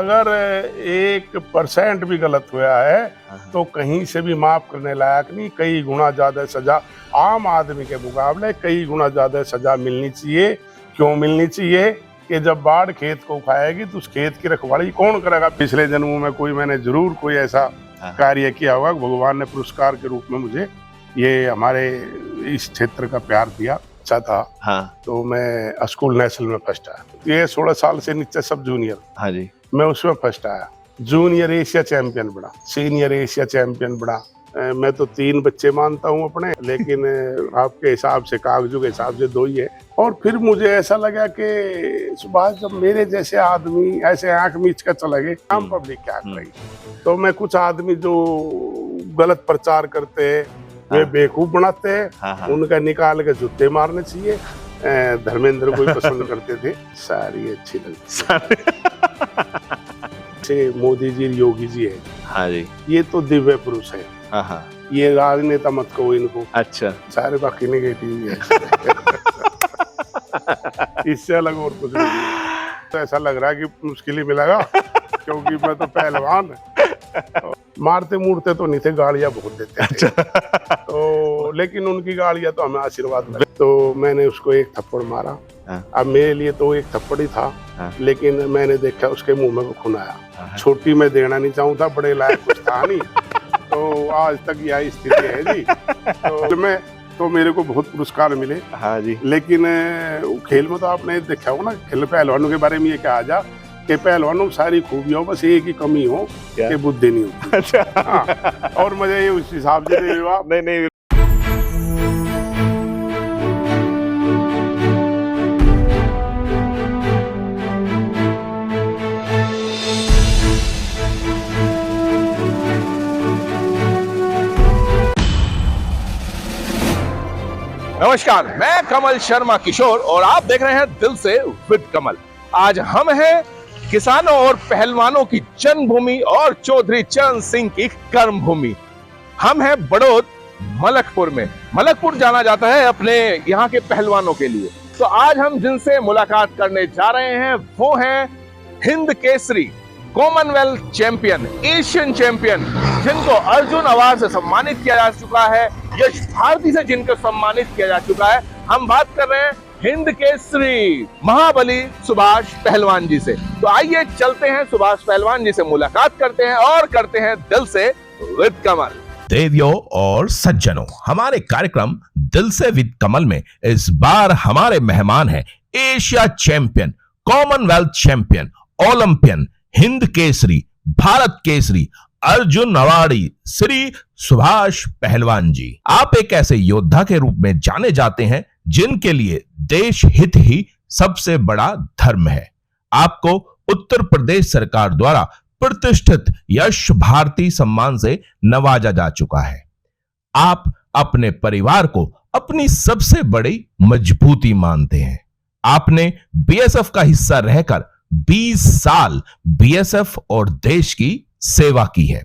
अगर 1% भी गलत हुआ है तो कहीं से भी माफ करने लायक नहीं, कई गुना ज्यादा सजा आम आदमी के मुकाबले कई गुना ज्यादा सजा मिलनी चाहिए। क्यों मिलनी चाहिए कि जब बाढ़ खेत को खाएगी तो उस खेत की रखवाली कौन करेगा। पिछले जन्मों में मैंने जरूर कोई ऐसा कार्य किया होगा, भगवान ने पुरस्कार के रूप में मुझे ये हमारे इस क्षेत्र का प्यार दिया, अच्छा था। हाँ। तो मैं स्कूल नेशनल में फर्स्ट आया। ये 16 साल से नीचे सब जूनियर, हाँ जी, मैं उसमें फर्स्ट आया। जूनियर एशिया चैंपियन बना, सीनियर एशिया चैंपियन बना। मैं तो 3 बच्चे मानता हूँ अपने, लेकिन आपके हिसाब से, कागजों के हिसाब से 2 ही है। और फिर मुझे ऐसा लगा कि सुभाष, जब मेरे जैसे आदमी ऐसे आंख मीच कर चला गए, आम पब्लिक क्या करेगी। तो मैं कुछ आदमी जो गलत प्रचार करते हैं, वे बेवकूफ बनाते हैं, उनका निकाल के जूते मारने चाहिए। धर्मेंद्र को पसंद करते थे, सारी अच्छी लगती है। मोदी जी, योगी जी है, हाँ जी, ये तो दिव्य पुरुष है। ये राजनेता मत कहो इनको, अच्छा, सारे बाकी नेगेटिव है। इससे अलग और कुछ नहीं। तो ऐसा लग रहा है कि मुश्किल ही मिलेगा, क्योंकि मैं तो पहलवान मारते मूरते तो नहीं थे, गालियां बहुत देते थे। तो लेकिन उनकी गालियां तो हमें आशीर्वाद मिले। तो मैंने उसको एक थप्पड़ मारा। अब मेरे लिए तो एक थप्पड़ ही था, लेकिन मैंने देखा उसके मुंह में खून आया। छोटी मैं देना नहीं चाहूँ, बड़े लायक कुछ था नहीं। तो आज तक यही स्थिति है जी। तो मेरे को बहुत पुरस्कार मिले, हाँ जी, लेकिन खेल में तो आपने देखा हो ना, खेल पहलवानों के बारे में ये कहा जा कि पहलवानों में सारी खूबियों, बस एक ही कमी हो कि बुद्धि नहीं होती। अच्छा। हाँ, और मुझे ये उस हिसाब से नहीं। नमस्कार, मैं कमल शर्मा किशोर और आप देख रहे हैं दिल से विद कमल। आज हम हैं किसानों और पहलवानों की जन्मभूमि और चौधरी चरण सिंह की कर्मभूमि। हम हैं बड़ौद मलकपुर में। मलकपुर जाना जाता है अपने यहाँ के पहलवानों के लिए। तो आज हम जिनसे मुलाकात करने जा रहे हैं वो हैं Hind Kesari, Commonwealth champion, Asian champion, जिनको अर्जुन अवार्ड से सम्मानित किया जा चुका है, यश भारती से जिनको सम्मानित किया जा चुका है। हम बात कर रहे हैं हिंद केसरी महाबली सुभाष पहलवान जी से। तो आइए चलते हैं सुभाष पहलवान जी से मुलाकात करते हैं और करते हैं दिल से विद कमल। देवियों और सज्जनों, हमारे कार्यक्रम दिल से विद कमल में इस बार हमारे मेहमान हैं Asia champion, Commonwealth champion, Olympian, Hind Kesari, Bharat Kesari, Arjun awardee Shri Subhash पहलवान जी। आप एक ऐसे योद्धा के रूप में जाने जाते हैं जिनके लिए देश हित ही सबसे बड़ा धर्म है। आपको उत्तर प्रदेश सरकार द्वारा प्रतिष्ठित यश भारती सम्मान से नवाजा जा चुका है। आप अपने परिवार को अपनी सबसे बड़ी मजबूती मानते हैं। आपने बीएसएफ का हिस्सा रहकर 20 साल बीएसएफ और देश की सेवा की है।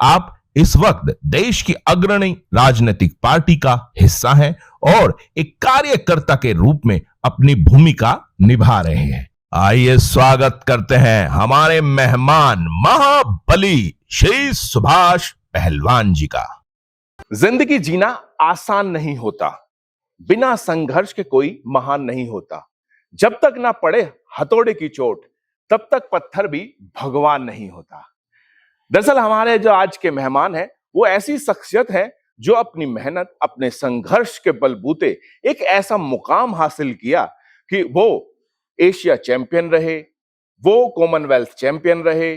आप इस वक्त देश की अग्रणी राजनीतिक पार्टी का हिस्सा हैं और एक कार्यकर्ता के रूप में अपनी भूमिका निभा रहे हैं। आइए स्वागत करते हैं हमारे मेहमान महाबली श्री सुभाष पहलवान जी का। जिंदगी जीना आसान नहीं होता, बिना संघर्ष के कोई महान नहीं होता। जब तक ना पड़े हथौड़े की चोट, तब तक पत्थर भी भगवान नहीं होता। दरअसल हमारे जो आज के मेहमान हैं वो ऐसी शख्सियत है जो अपनी मेहनत, अपने संघर्ष के बलबूते एक ऐसा मुकाम हासिल किया कि वो एशिया चैंपियन रहे, वो कॉमनवेल्थ चैंपियन रहे,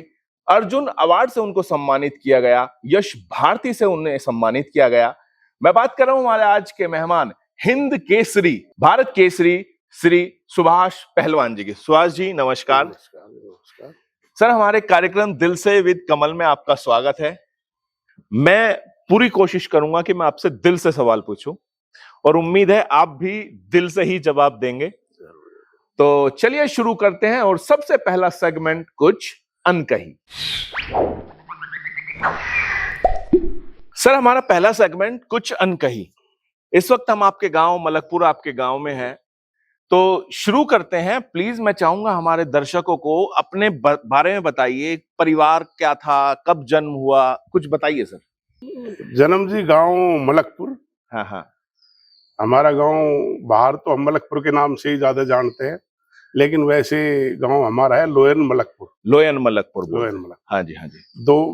अर्जुन अवार्ड से उनको सम्मानित किया गया, यश भारती से उन्हें सम्मानित किया गया। मैं बात कर रहा हूं हमारे आज के मेहमान हिंद केसरी, भारत केसरी श्री सुभाष पहलवान जी की। सुभाष जी नमस्कार। नमस्कार। सर, हमारे कार्यक्रम दिल से विद कमल में आपका स्वागत है। मैं पूरी कोशिश करूंगा कि मैं आपसे दिल से सवाल पूछूं और उम्मीद है आप भी दिल से ही जवाब देंगे। तो चलिए शुरू करते हैं और सबसे पहला सेगमेंट कुछ अनकही। सर, हमारा पहला सेगमेंट कुछ अनकही। इस वक्त हम आपके गांव मलकपुर, आपके गांव में हैं। तो शुरू करते हैं। प्लीज मैं चाहूंगा हमारे दर्शकों को अपने बारे में बताइए। परिवार क्या था, कब जन्म हुआ, कुछ बताइए सर। जन्म जी गांव मलकपुर। हाँ हाँ। हमारा गांव बाहर तो हम मलकपुर के नाम से ही ज्यादा जानते हैं, लेकिन वैसे गांव हमारा है लोयन मलकपुर। लोयन मलकपुर लोयन मलक। हाँ जी हाँ जी।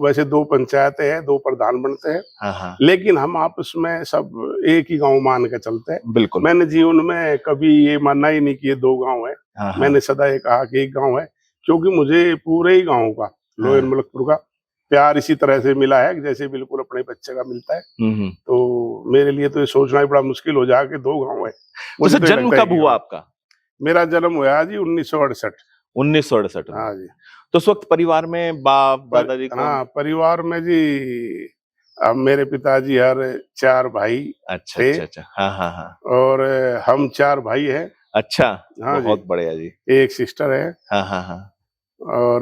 वैसे दो पंचायतें हैं, दो प्रधान बनते हैं, हाँ हाँ। लेकिन हम आपस में सब एक ही गांव मान के चलते हैं। बिल्कुल। मैंने जीवन में कभी ये मानना ही नहीं कि ये दो गांव है। हाँ हाँ। मैंने सदा ये कहा कि एक गांव है, क्योंकि मुझे पूरे ही गांव का, लोयन मलकपुर का प्यार इसी तरह से मिला है जैसे बिल्कुल अपने बच्चे का मिलता है। तो मेरे लिए तो ये सोचना ही बड़ा मुश्किल हो जाए कि दो गांव है। तो जन्म कब हुआ आपका? मेरा जन्म हुआ जी 1968। 1968। हाँ जी। तो उस वक्त परिवार में बाप दादाजी को? हाँ, परिवार में जी अब मेरे पिताजी हर 4 भाई अच्छा थे। अच्छा अच्छा। हाँ हाँ हाँ। और हम 4 भाई हैं। अच्छा। हाँ बहुत जी। बढ़िया जी। एक सिस्टर है। हाँ हाँ हाँ। और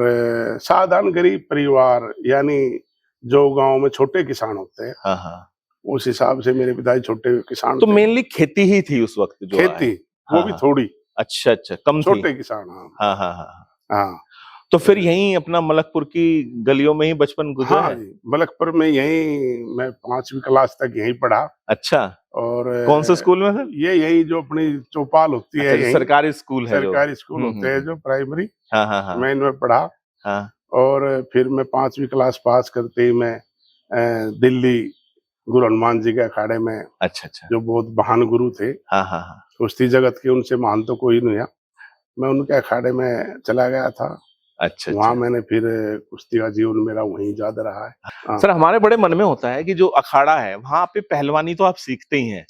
साधारण गरीब परिवार, यानी जो गांव में छोटे किसान होते हैं, हाँ हाँ। उस हिसाब से मेरे पिताजी छोटे किसान तो थे। मेनली खेती ही थी उस वक्त जो खेती, वो भी थोड़ी। अच्छा अच्छा, कम थी। छोटे किसान। हाँ हाँ हाँ। हाँ। तो फिर यहीं अपना मलकपुर की गलियों में ही बचपन गुजरा हाँ है? जी, मलकपुर में यहीं मैं 5वीं क्लास तक यहीं पढ़ा। अच्छा। और कौन से स्कूल में सर? ये यही जो अपनी चौपाल होती है, यही सरकारी स्कूल है? सरकारी स्कूल होते हैं जो प्राइमरी। हाँ हाँ हाँ। मैं इनमें पढ़ा। हाँ। और फिर मैं 5वीं क्लास पास करते ही मैं दिल्ली गुरु हनुमान जी के अखाड़े में, अच्छा अच्छा, जो बहुत महान गुरु थे, हाँ हाँ हाँ, कुश्ती जगत के, उनसे महान तो कोई नहीं है, मैं उनके अखाड़े में चला गया था। अच्छा वहाँ अच्छा। मैंने फिर कुश्ती का जीवन मेरा वहीं ज्यादा रहा है। हाँ। सर हमारे बड़े मन में होता है कि जो अखाड़ा है वहां पे पहलवानी तो आप सीखते ही हैं,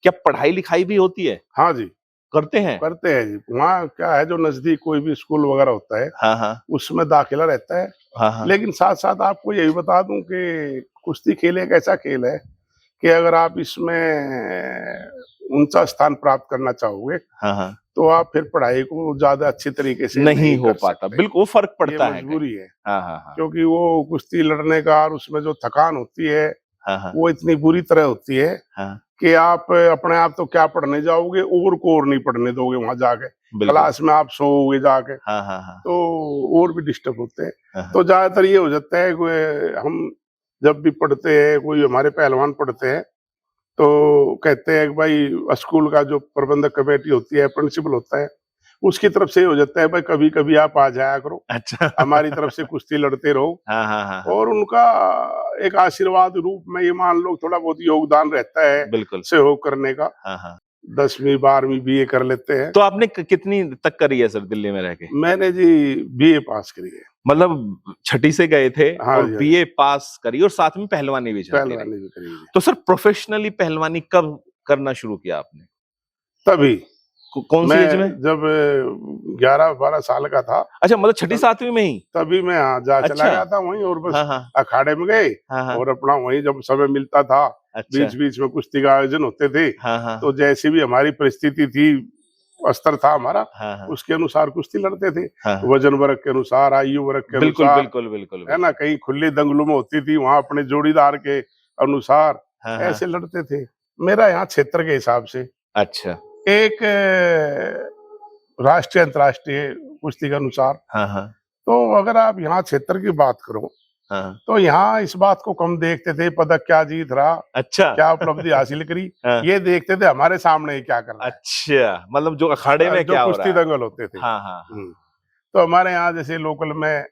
क्या पढ़ाई लिखाई भी होती है? हाँ जी, करते हैं? करते हैं जी। वहाँ क्या है, जो नजदीक कोई भी स्कूल वगैरह होता है, हाँ हाँ उसमें दाखिला रहता है। हाँ हाँ। लेकिन साथ साथ आपको यही बता दूं कि कुश्ती खेल एक ऐसा खेल है कि अगर आप इसमें ऊंचा स्थान प्राप्त करना चाहोगे, हाँ हाँ, तो आप फिर पढ़ाई को ज्यादा अच्छे तरीके से नहीं हो कर पाता। सकते। बिल्कुल, वो फर्क पड़ता ये है। मजबूरी है। हाँ हाँ हाँ क्योंकि वो कुश्ती लड़ने का और उसमें जो थकान होती है, हाँ हाँ वो इतनी बुरी तरह होती है हाँ, कि आप अपने आप तो क्या पढ़ने जाओगे, और को और नहीं पढ़ने दोगे वहां जाके। बिल्कुल। क्लास में आप सोओगे जाके, हाँ हाँ हाँ तो और भी डिस्टर्ब होते हैं। हाँ। तो ज्यादातर ये हो जाता है कि हम जब भी पढ़ते हैं, कोई हमारे पहलवान पढ़ते हैं, तो कहते हैं कि भाई स्कूल का जो प्रबंधक कमेटी होती है, प्रिंसिपल होता है, उसकी तरफ से हो जाता है भाई कभी कभी आप आ जाया करो, अच्छा। हमारी तरफ से कुश्ती लड़ते रहो। हाँ हाँ हाँ, और उनका एक आशीर्वाद रूप में ये मान लो थोड़ा बहुत योगदान रहता है, बिल्कुल सहयोग करने का। हाँ हाँ। 10वीं 12वीं बीए कर लेते हैं। तो आपने कितनी तक करी है सर दिल्ली में रह के? मैंने जी बीए पास करी है। मतलब छठी से गए थे? हाँ और जी, बीए पास करी और साथ में पहलवानी भी चलती रही। पहलवानी भी करी है। तो सर प्रोफेशनली पहलवानी कब करना शुरू किया आपने? तभी कौन सी एज में? जब 11-12 साल का था। अच्छा, मतलब छठी सातवीं में ही? तभी मैं चला अच्छा। गया था वहीं, और बस हाँ हाँ अखाड़े में गए, हाँ हाँ। और अपना वहीं जब समय मिलता था, अच्छा। बीच बीच में कुश्ती का आयोजन होते थे, हाँ हाँ तो जैसी भी हमारी परिस्थिति थी, स्तर था हमारा, हाँ हाँ उसके अनुसार कुश्ती लड़ते थे। हाँ। वजन वर्ग के अनुसार, आयु वर्ग के बिल्कुल अनुसार, बिल्कुल बिल्कुल है ना। कहीं खुले दंगलों में होती थी, वहां अपने जोड़ीदार के अनुसार हाँ हाँ। ऐसे लड़ते थे। मेरा यहाँ क्षेत्र के हिसाब से अच्छा। एक राष्ट्रीय अंतर्राष्ट्रीय कुश्ती के अनुसार, हाँ हाँ तो अगर आप यहाँ क्षेत्र की बात करो, हाँ। तो यहाँ इस बात को कम देखते थे पदक क्या जीत रहा, अच्छा। क्या उपलब्धि हासिल करी, हाँ। ये देखते थे हमारे सामने ही क्या कर रहा है। अच्छा, मतलब जो अखाड़े में क्या जो हो कुश्ती रहा है। दंगल होते थे। हाँ हाँ तो हमारे यहाँ जैसे लोकल में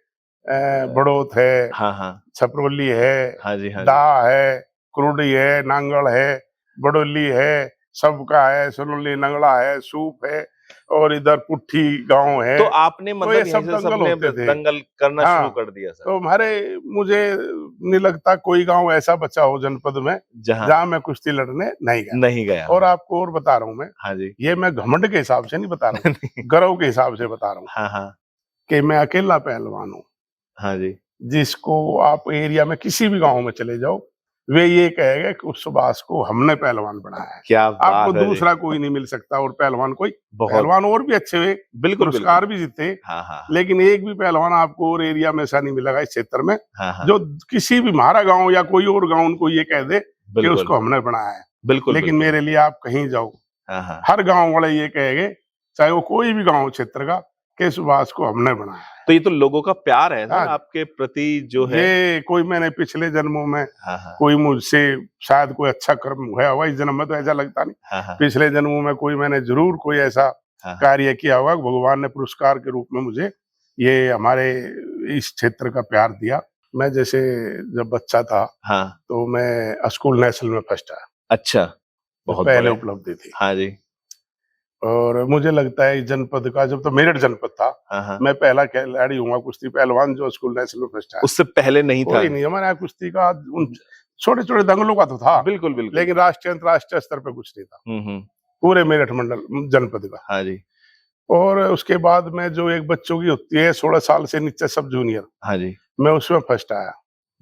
बड़ौत है, हाँ हाँ छपरोली है, हाँ जी हाँ जी। दा है, कुरुडी है, नांगल है, बडोली है, सबका है, सुनोली नंगला है, सूप है, और इधर पुट्ठी गांव है। तो आपने ये मतलब सब यहीं से दंगल सबने होते थे। दंगल करना हाँ। शुरू कर दिया सर? तो मुझे नहीं लगता कोई गांव ऐसा बचा हो जनपद में जहां मैं कुश्ती लड़ने नहीं गया। और आपको और बता रहा हूँ मैं, हाँ जी। ये मैं घमंड के हिसाब से नहीं बता रहा हूँ, गर्व के हिसाब से बता रहा हूँ हाँ हाँ कि मैं अकेला पहलवान हूँ हाँ जी। जिसको आप एरिया में किसी भी गांव में चले जाओ, वे ये कहेगा कि उस सुभाष को हमने पहलवान बनाया है। क्या बात आपको है जी। दूसरा कोई नहीं मिल सकता। और पहलवान कोई बहुत पहलवान और भी अच्छे हुए, बिल्कुल पुरस्कार भी जीते, हाँ हाँ लेकिन एक भी पहलवान आपको और एरिया में ऐसा नहीं मिलेगा इस क्षेत्र में हाँ हाँ। जो किसी भी हमारा गांव या कोई और गांव उनको ये कह दे कि बिल्कुल उसको हमने बनाया है। बिल्कुल। लेकिन मेरे लिए आप कहीं जाओ, हाँ हाँ हर गांव वाले ये कहेंगे चाहे वो कोई भी गांव क्षेत्र का, के सुभाष को हमने बनाया है। तो ये तो लोगों का प्यार है सर हाँ। आपके प्रति जो है। ये कोई मैंने पिछले जन्मों में हाँ हाँ कोई मुझसे शायद कोई अच्छा कर्म हुआ होगा, इस जन्म में तो ऐसा लगता नहीं। हाँ हाँ पिछले जन्मों में कोई मैंने जरूर कोई ऐसा हाँ। कार्य किया होगा, भगवान ने पुरस्कार के रूप में मुझे ये हमारे इस क्षेत्र का प्यार दिया। मैं जैसे जब बच्चा था हाँ। तो मैं स्कूल नेशनल में फर्स्ट आया। अच्छा, बहुत पहले बढ़िया। उपलब्धि थी। हाँ जी। और मुझे लगता है इस जनपद का, जब तो मेरठ जनपद था, हाँ हाँ। मैं पहला खिलाड़ी हुआ कुश्ती पहलवान जो स्कूल नेशनल में फर्स्ट आया। उससे पहले नहीं था। कोई नहीं, हमारे यहाँ कुश्ती का उन छोटे छोटे दंगलों का तो था, बिल्कुल बिल्कुल। लेकिन राष्ट्रीय अंतर्राष्ट्रीय स्तर पे कुछ नहीं था हम्म। पूरे मेरठ मंडल जनपद का। हाँ जी। और उसके बाद में जो एक बच्चों की होती है 16 साल से नीचे सब जूनियर, हाँ जी। मैं उसमें फर्स्ट आया।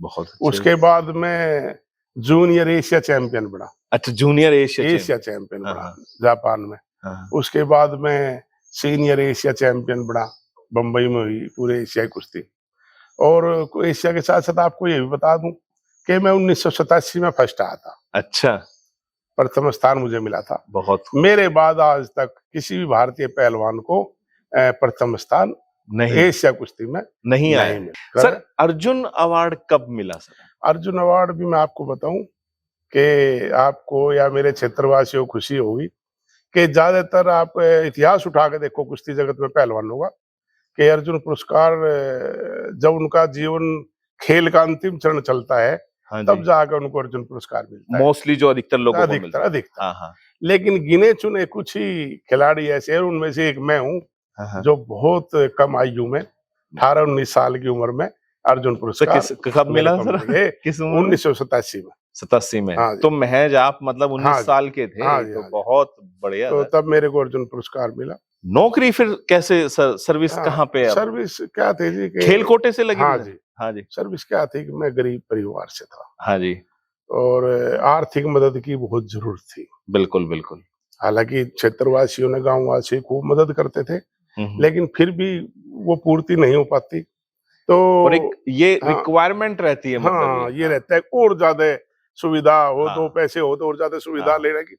बहुत अच्छे। उसके बाद में जूनियर एशिया चैंपियन बना। अच्छा, जूनियर एशिया चैंपियन हाँ, बना हाँ। जापान में। हाँ। उसके बाद में सीनियर एशिया चैंपियन बना, बम्बई में हुई पूरे एशियाई कुश्ती। और एशिया के साथ साथ आपको ये भी बता दूं कि मैं 1987 में फर्स्ट आया था। अच्छा, प्रथम स्थान मुझे मिला था। बहुत मेरे बाद आज तक किसी भी भारतीय पहलवान को प्रथम स्थान नहीं एशिया कुश्ती में नहीं आया। मिला। सर, अर्जुन अवार्ड कब मिला सर? अर्जुन अवार्ड भी मैं आपको बताऊं कि आपको या मेरे क्षेत्रवासियों को खुशी होगी कि ज्यादातर आप इतिहास उठा के देखो कुश्ती जगत में पहलवानों का, कि अर्जुन पुरस्कार जब उनका जीवन खेल का अंतिम चरण चलता है, हाँ तब जी। जाकर उनको अर्जुन पुरस्कार मिलता है। मोस्टली जो अधिकतर लोगों को मिलता है। अधिकतर। हाँ हाँ लेकिन गिने चुने कुछ ही खिलाड़ी ऐसे हैं, उनमें से एक मैं हूँ, हाँ हाँ। जो बहुत कम आयु में 18-19 साल की उम्र में अर्जुन तो पुरस्कार कब मिला मेरे को सर? मिल गए। किस उम्र में? 1987 में। 87 में। हाँ जी। तो महज आप मतलब 19 हाँ जी। साल के थे। हाँ जी, तो हाँ जी। बहुत बढ़िया तो सर। तब मेरे को अर्जुन पुरस्कार मिला। नौकरी फिर कैसे सर? सर्विस हाँ, कहाँ पे? सर्विस क्या थी जी कि खेल कोटे से लगी हाँ थी? जी। हाँ जी। सर्विस क्या थी कि मैं गरीब परिवार से था हाँ जी। और आर्थिक मदद की बहुत जरूरत थी। बिल्कुल बिल्कुल। हालांकि क्षेत्रवासियों ने, गांववासी खूब मदद करते थे, लेकिन फिर भी वो पूर्ति नहीं हो पाती। तो और एक ये हाँ, रिक्वायरमेंट रहती है मतलब हाँ, ये रहता है और ज्यादा सुविधा हो, हाँ। 2 पैसे हो तो और ज्यादा सुविधा हाँ। लेने की।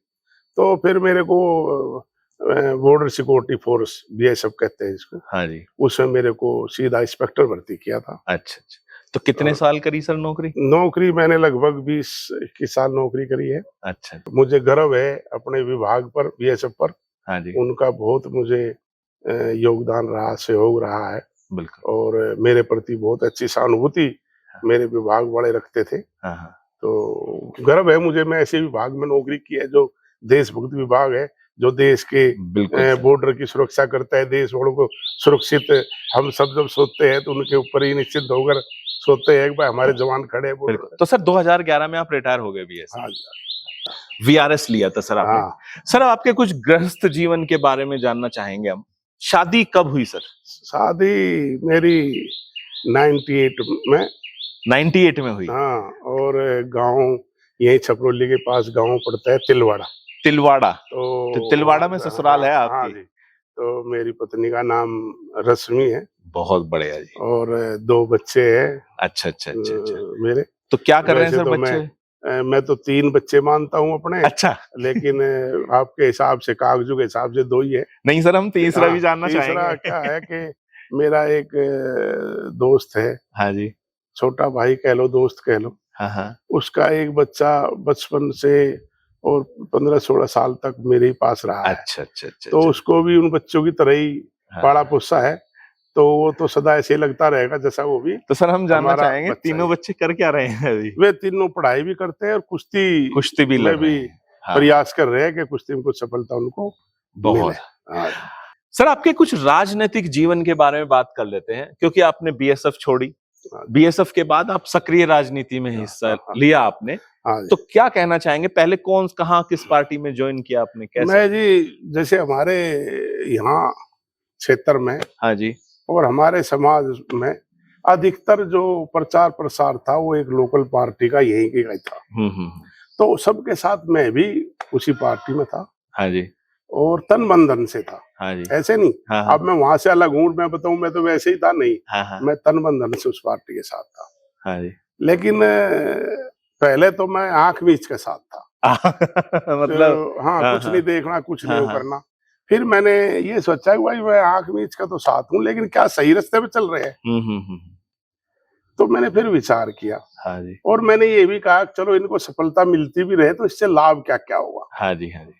तो फिर मेरे को बॉर्डर सिक्योरिटी फोर्स, बीएसएफ कहते हैं इसको, हाँ जी। उसमें मेरे को सीधा इंस्पेक्टर भर्ती किया था। अच्छा अच्छा। तो कितने साल करी सर नौकरी? नौकरी मैंने लगभग 20-21 साल नौकरी करी है। अच्छा। मुझे गर्व है अपने विभाग पर, बीएसएफ पर। हाँ जी। उनका बहुत मुझे योगदान रहा, सहयोग रहा है बिल्कुल। और मेरे प्रति बहुत अच्छी सहानुभूति मेरे विभाग वाले रखते थे। हाँ हाँ। तो गर्व है मुझे, मैं ऐसे विभाग में नौकरी की है जो देशभक्त विभाग है, जो देश के बिल्कुल बॉर्डर की सुरक्षा करता है, देश वालों को सुरक्षित। हम सब जब सोते हैं तो उनके ऊपर ही निश्चित होकर सोते हैं कि भाई हमारे जवान खड़े हैं बॉर्डर पे। तो सर 2011 में आप रिटायर हो गए बीएसएफ। हाँ वीआरएस लिया था सर आपने। हाँ। सर आपके कुछ गृहस्थ जीवन के बारे में जानना चाहेंगे हम। शादी कब हुई सर? शादी मेरी 98 में। 98 में हुई। हाँ, और गांव यही छपरोली के पास गांव पड़ता है तिलवाड़ा। तिलवाड़ा। तो तिलवाड़ा में ससुराल है आपकी? हाँ जी। तो मेरी पत्नी का नाम रश्मि है। बहुत बढ़िया जी। और 2 बच्चे हैं। अच्छा अच्छा अच्छा अच्छा। मेरे। तो क्या कर रहे हैं वैसे सर तो बच्चे? मैं तो 3 बच्चे मानता हूँ अपने। अच्छा। लेकिन आपके हिसाब से, कागजों के हिसाब से 2 ही है। नहीं सर, हम तीसरा भी जानना तीसरा चाहेंगे। क्या है कि मेरा एक दोस्त है। हाँ जी। छोटा भाई कह लो, दोस्त कह लो। हाँ हाँ। उसका एक बच्चा बचपन से और 15-16 साल तक मेरे ही पास रहा है। अच्छा अच्छा अच्छा। तो उसको भी उन बच्चों की तरह ही हाँ। पाला पोसा है, तो वो तो सदा ऐसे ही लगता रहेगा जैसा वो भी। तो सर हम जानना हमारा चाहेंगे बच्चा तीनों है। बच्चे कर क्या रहे हैं अभी? वे तीनों पढ़ाई भी करते हैं और कुश्ती भी में लड़ रहे भी हैं। हाँ। प्रयास कर रहे हैं कि कुश्ती में कुछ सफलता उनको बहुत। मिले। हाँ। सर आपके कुछ राजनीतिक जीवन के बारे में बात कर लेते हैं, क्योंकि आपने बीएसएफ छोड़ी। बीएसएफ के बाद आप सक्रिय राजनीति में हिस्सा लिया आपने। तो क्या कहना चाहेंगे, पहले कौन, कहाँ, किस पार्टी में ज्वाइन किया आपने, कैसे? मैं जी, जैसे हमारे यहाँ क्षेत्र में, हाँ जी, और हमारे समाज में अधिकतर जो प्रचार प्रसार था वो एक लोकल पार्टी का यही का था। तो सबके साथ मैं भी उसी पार्टी में था। हाँ जी। और तन बंधन से था। हाँ जी। ऐसे नहीं। हाँ हाँ। अब मैं वहां से अलग हूँ, मैं बताऊं मैं तो वैसे ही था नहीं। हाँ हाँ। मैं तन बंधन से उस पार्टी के साथ था। हाँ जी। लेकिन पहले तो मैं आंख मीच के साथ था। मतलब तो, हाँ, कुछ नहीं देखना, कुछ नहीं करना। फिर मैंने ये सोचा कि भाई मैं आंख मीच का तो साथ हूँ, लेकिन क्या सही रास्ते पे चल रहे हैं? तो मैंने फिर विचार किया। हाँ जी। और मैंने ये भी कहा चलो इनको सफलता मिलती भी रहे तो इससे लाभ क्या क्या होगा। हाँ जी, हाँ जी।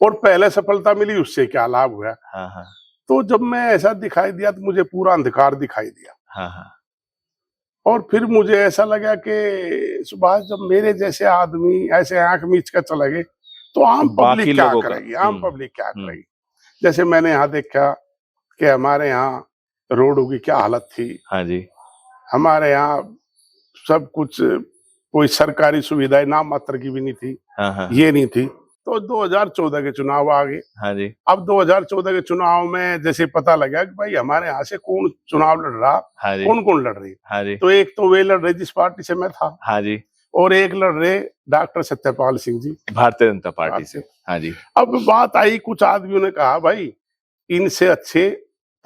और पहले सफलता मिली उससे क्या लाभ हुआ। हाँ, हाँ। तो जब मैं ऐसा दिखाई दिया तो मुझे पूरा अंधकार दिखाई दिया। हाँ, हाँ। और फिर मुझे ऐसा लगा कि सुभाष जब मेरे जैसे आदमी ऐसे आंख मीच कर चले गए तो आम बाकी पब्लिक क्या लोगों का। करेगी, आम पब्लिक क्या करेगी। जैसे मैंने यहाँ देखा कि हमारे यहाँ रोडों की क्या हालत थी, हाँ जी। हमारे यहाँ सब कुछ कोई सरकारी सुविधाएं नाम मात्र की भी नहीं थी, हाँ, हाँ। ये नहीं थी। तो 2014 के चुनाव आ गए। हाँ जी। अब 2014 के चुनाव में जैसे पता लगा कि भाई हमारे यहाँ से कौन चुनाव लड़ रहा, हाँ जी। कौन कौन लड़ रही। हाँ जी। तो एक तो वे लड़ रहे जिस पार्टी से मैं था, हाँ जी। और एक लड़ रहे डॉक्टर सत्यपाल सिंह जी, भारतीय जनता पार्टी से। हाँ जी। अब बात आई, कुछ आदमियों ने कहा भाई इनसे अच्छे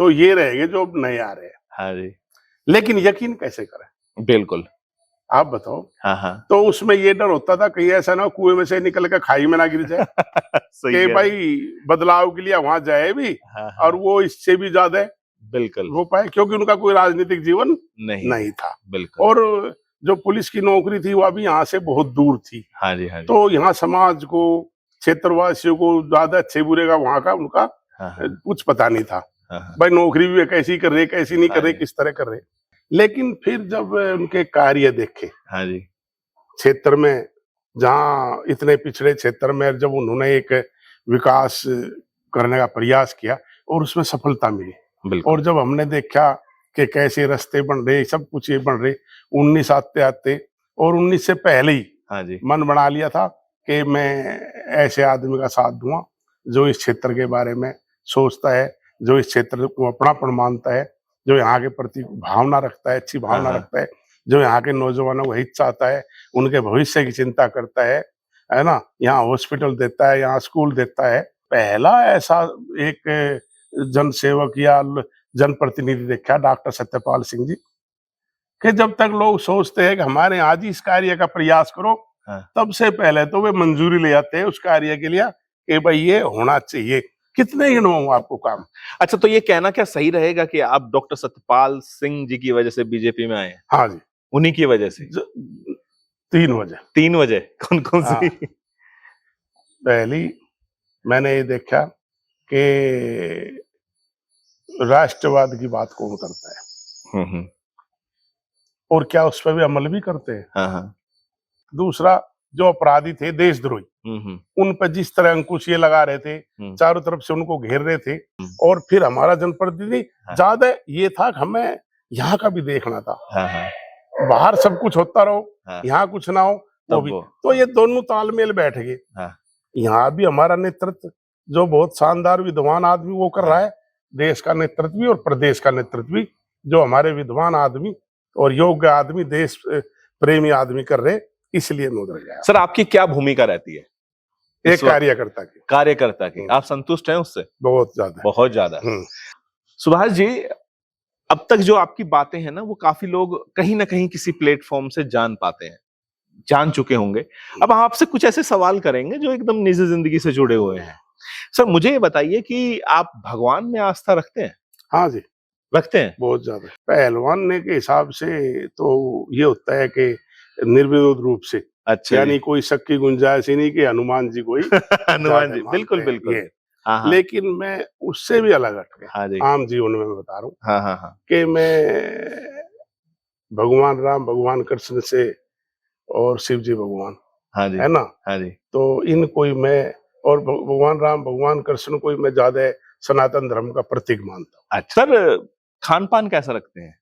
तो ये रहेंगे जो अब नए आ रहे हैं। हाँ जी। लेकिन यकीन कैसे करें, बिल्कुल। आप बताओ। हाँ, हाँ। तो उसमें ये डर होता था कहीं ऐसा ना कुएं में से निकल कर खाई में ना गिर जाए सही कि है। भाई बदलाव के लिए वहां जाए भी हाँ, हाँ। और वो इससे भी ज्यादा बिल्कुल हो पाए, क्योंकि उनका कोई राजनीतिक जीवन नहीं था। बिल्कुल। और जो पुलिस की नौकरी थी वह भी यहाँ से बहुत दूर थी। हाँ जी, हाँ जी। तो यहाँ समाज को, क्षेत्रवासियों को ज्यादा अच्छे बुरे का वहां का उनका हाँ, हाँ। कुछ पता नहीं था। हाँ, हाँ। भाई नौकरी भी वे कैसी कर रहे, कैसी नहीं कर हाँ रहे, जी। किस तरह कर रहे। लेकिन फिर जब उनके कार्य देखे हाँ जी। क्षेत्र में, जहाँ इतने पिछड़े क्षेत्र में जब उन्होंने एक विकास करने का प्रयास किया और उसमें सफलता मिली, बिल्कुल। और जब हमने देखा कि कैसे रास्ते बन रहे, सब कुछ ये बन रहे, 19 आते आते, और 19 से पहले ही हाँ जी। मन बना लिया था कि मैं ऐसे आदमी का साथ दूंगा जो इस क्षेत्र के बारे में सोचता है, जो इस क्षेत्र को अपनापन मानता है, जो यहाँ के प्रति भावना रखता है, अच्छी भावना हाँ, हाँ। रखता है, जो यहाँ के नौजवानों को हित चाहता है, उनके भविष्य की चिंता करता है ना। यहाँ हॉस्पिटल देता है, यहाँ स्कूल देता है। पहला ऐसा एक जनसेवक या जनप्रतिनिधि देखा डॉक्टर सत्यपाल सिंह जी, कि जब तक लोग सोचते हैं कि हमारे आज ही इस कार्य का प्रयास करो, हाँ। तब से पहले तो वे मंजूरी ले जाते हैं उस कार्य के लिए कि भाई ये होना चाहिए। कितने गिनवाऊं आपको काम। अच्छा, तो ये कहना क्या सही रहेगा कि आप डॉक्टर सत्यपाल सिंह जी की वजह से बीजेपी में आए हैं? हाँ जी, उन्हीं की वजह से? 3 वजह। 3 वजह कौन कौन सी? हाँ। पहली मैंने ये देखा कि राष्ट्रवाद की बात कौन करता है और क्या उस पर भी अमल भी करते हैं। हाँ, हाँ। दूसरा, जो अपराधी थे देशद्रोही, उन पर जिस तरह अंकुश ये लगा रहे थे, चारों तरफ से उनको घेर रहे थे, और फिर हमारा जनप्रतिनिधि ज्यादा ये था कि हमें यहाँ का भी देखना था। हाँ, हाँ। बाहर सब कुछ होता रहो, हाँ। यहाँ कुछ ना हो वो भी। तो ये दोनों तालमेल बैठ गए। हाँ। यहाँ भी हमारा नेतृत्व जो बहुत शानदार विद्वान आदमी वो कर रहा है, देश का नेतृत्व भी और प्रदेश का नेतृत्व भी, जो हमारे विद्वान आदमी और योग्य आदमी, देश प्रेमी आदमी कर रहे, इसलिए मैं उधर गया। सर, आपकी क्या भूमिका रहती है एक कार्यकर्ता की? कार्यकर्ता की। आप संतुष्ट हैं उससे? बहुत ज्यादा, बहुत ज्यादा। सुभाष जी, अब तक जो आपकी बातें हैं ना, वो काफी लोग कहीं ना कहीं किसी प्लेटफॉर्म से जान पाते हैं, जान चुके होंगे। अब आपसे कुछ ऐसे सवाल करेंगे जो एकदम निजी जिंदगी से जुड़े हुए हैं। सर, मुझे ये बताइए कि आप भगवान में आस्था रखते हैं? हाँ जी, रखते हैं। बहुत ज्यादा। पहलवान के हिसाब से तो ये होता है कि निर्विरोध रूप से, अच्छा, यानी कोई शक की गुंजाइश ही नहीं कि हनुमान जी कोई हनुमान जी, बिल्कुल बिल्कुल। हाँ, हाँ। लेकिन मैं उससे भी अलग हट गया। हाँ जी। आम जीवन में मैं बता रहा हूँ। हाँ, हाँ, हाँ। कि मैं भगवान राम, भगवान कृष्ण से, और शिव जी भगवान, हाँ जी, है ना। हाँ जी। तो इनको ही मैं, और भगवान राम, भगवान कृष्ण को ही मैं ज्यादा सनातन धर्म का प्रतीक मानता हूँ। अच्छा, सर खान पान कैसा रखते हैं?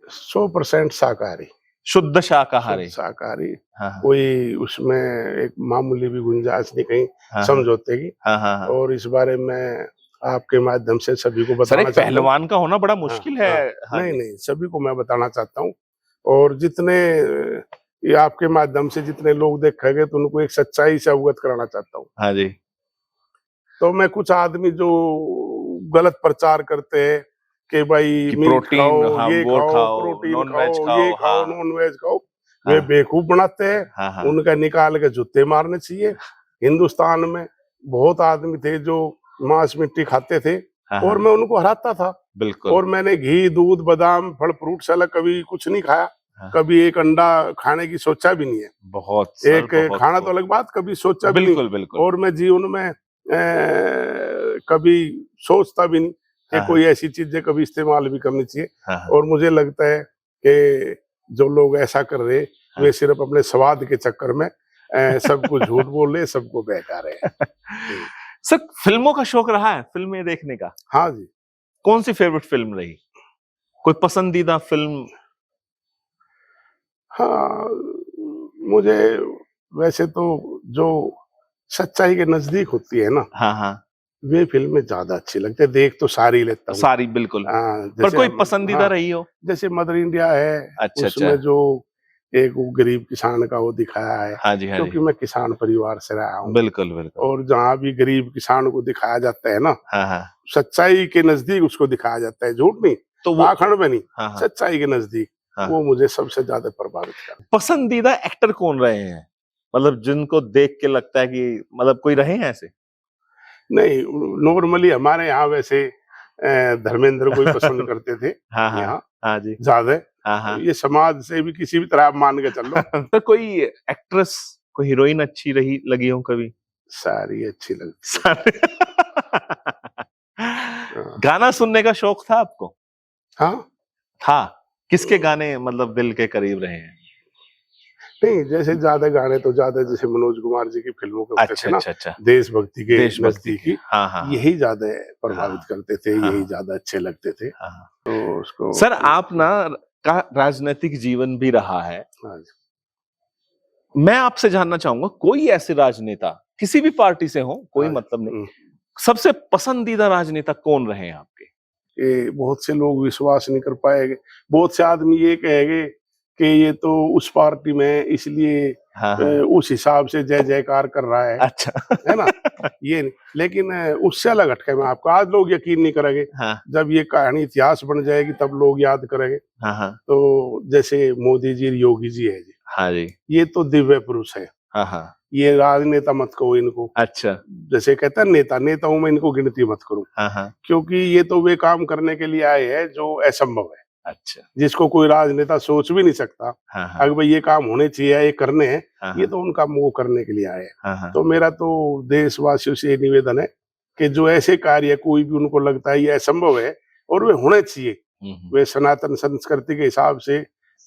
100% शाकाहारी, शुद्ध शाकाहारी। शाकाहारी। हाँ, हाँ। कोई उसमें एक मामूली भी गुंजाइश नहीं कहीं समझौते की। हाँ, हाँ, हाँ। और इस बारे में आपके माध्यम से सभी को बताना चाहता हूँ। पहलवान का होना बड़ा मुश्किल है। नहीं, सभी को मैं बताना चाहता हूँ, और जितने ये आपके माध्यम से जितने लोग देखेंगे तो उनको एक सच्चाई से अवगत कराना चाहता हूँ। हाँ जी। तो मैं कुछ आदमी जो गलत प्रचार करते हैं कि भाई प्रोटीन खाओ, ये खाओ, प्रोटीन खाओ, ये खाओ, नॉन वेज खाओ, वे बेवकूफ बनाते हैं। उनका निकाल के जूते मारने चाहिए। हिंदुस्तान में बहुत आदमी थे जो मांस मिट्टी खाते थे हाँ, और मैं उनको हराता था। बिल्कुल। और मैंने घी, दूध, बादाम, फल फ्रूट साला कभी कुछ नहीं खाया। हाँ। कभी एक अंडा खाने की सोचा भी नहीं है। बहुत सर, एक बहुत खाना तो खूब। अलग बात, कभी सोचा भी नहीं। बिल्कुल बिल्कुल। और मैं जीवन में कभी सोचता भी नहीं कि हाँ, कोई ऐसी चीजें कभी इस्तेमाल भी करनी चाहिए। हाँ, हाँ, और मुझे लगता है कि जो लोग ऐसा कर रहे हाँ। वे सिर्फ अपने स्वाद के चक्कर में सबको झूठ बोल रहे, सबको बहका रहे हैं। सर फिल्मों का शौक रहा है, फिल्में देखने का? हाँ जी। कौन सी फेवरेट फिल्म रही? कोई पसंदीदा फिल्म? हाँ, मुझे वैसे तो जो सच्चाई के नजदीक होती है ना, हाँ, हाँ। वे फिल्में ज्यादा अच्छी लगती है। देख तो सारी लेता हूँ। सारी बिल्कुल। हाँ, पर जैसे कोई पसंदीदा हाँ, रही हो? जैसे मदर इंडिया है, अच्छा, उसमें अच्छा। जो एक वो गरीब किसान का वो दिखाया है, हाँ जी, हाँ जी। क्योंकि मैं किसान परिवार से रहा हूँ। बिल्कुल, बिल्कुल। और जहाँ भी गरीब किसान को दिखाया जाता है ना, हाँ, हाँ। सच्चाई के नजदीक उसको दिखाया जाता है, झूठ नहीं, तो वो पाखंड में नहीं, हाँ, हाँ, सच्चाई के नजदीक। हाँ। वो मुझे सबसे ज्यादा प्रभावित करता पसंदीदा एक्टर कौन रहे हैं? मतलब जिनको देख के लगता है कि मतलब कोई रहे हैं ऐसे? है। नहीं, नॉर्मली हमारे यहाँ वैसे धर्मेंद्र को ही पसंद करते थे हाँ, हाँ। यहाँ हाँ जी। ज्यादा। हाँ, हाँ। ये समाज से भी किसी भी तरह आप मान के चल लो, तो कोई एक्ट्रेस, कोई हीरोइन अच्छी रही लगी हो कभी? सारी अच्छी लगती सारे हाँ। गाना सुनने का शौक था आपको? हाँ, था। किसके गाने मतलब दिल के करीब रहे हैं? नहीं जैसे ज्यादा गाने तो ज्यादा जैसे मनोज कुमार जी की फिल्मों के होते अच्छा, थे ना, अच्छा, अच्छा। देशभक्ति के देशभक्ति नजदीकी, के। हाँ, हाँ, हाँ। यही ज्यादा प्रभावित हाँ, करते थे, हाँ, यही हाँ। ज्यादा अच्छे लगते थे। हाँ, हाँ। तो उसको सर आप ना का राजनीतिक जीवन भी रहा है। हाँ जी। मैं आपसे जानना चाहूंगा कोई ऐसे राजनेता, किसी भी पार्टी से हो, कोई हाँ जी। मतलब नहीं, सबसे पसंदीदा राजनेता कौन रहे हैं आपके? कि बहुत से लोग विश्वास नहीं कर पाएंगे, बहुत से आदमी ये कहेंगे कि ये तो उस पार्टी में है, इसलिए हाँ, हाँ। उस हिसाब से जय जयकार कर रहा है अच्छा। है ना? ये नहीं, लेकिन उससे अलग हटके मैं आपको, आज लोग यकीन नहीं करेंगे, हाँ, जब ये कहानी इतिहास बन जाएगी तब लोग याद करेंगे। हाँ, हाँ। तो जैसे मोदी जी, योगी जी है जी, हाँ जी। ये तो दिव्य पुरुष है। हाँ, हाँ। ये राजनेता मत कहो इनको, अच्छा। जैसे कहता है नेता, नेताओं में इनको गिनती मत करूं, हाँ, हाँ। क्योंकि ये तो वे काम करने के लिए आए हैं जो असंभव है, अच्छा। जिसको कोई राजनेता सोच भी नहीं सकता। हाँ, हाँ। अगर भाई ये काम होने चाहिए, ये करने हैं, हाँ, ये तो उनका वो करने के लिए आए हैं। हाँ, हाँ। तो मेरा तो देशवासियों से ये निवेदन है कि जो ऐसे कार्य कोई भी उनको लगता है ये असंभव है और वे होने चाहिए, वे सनातन संस्कृति के हिसाब से,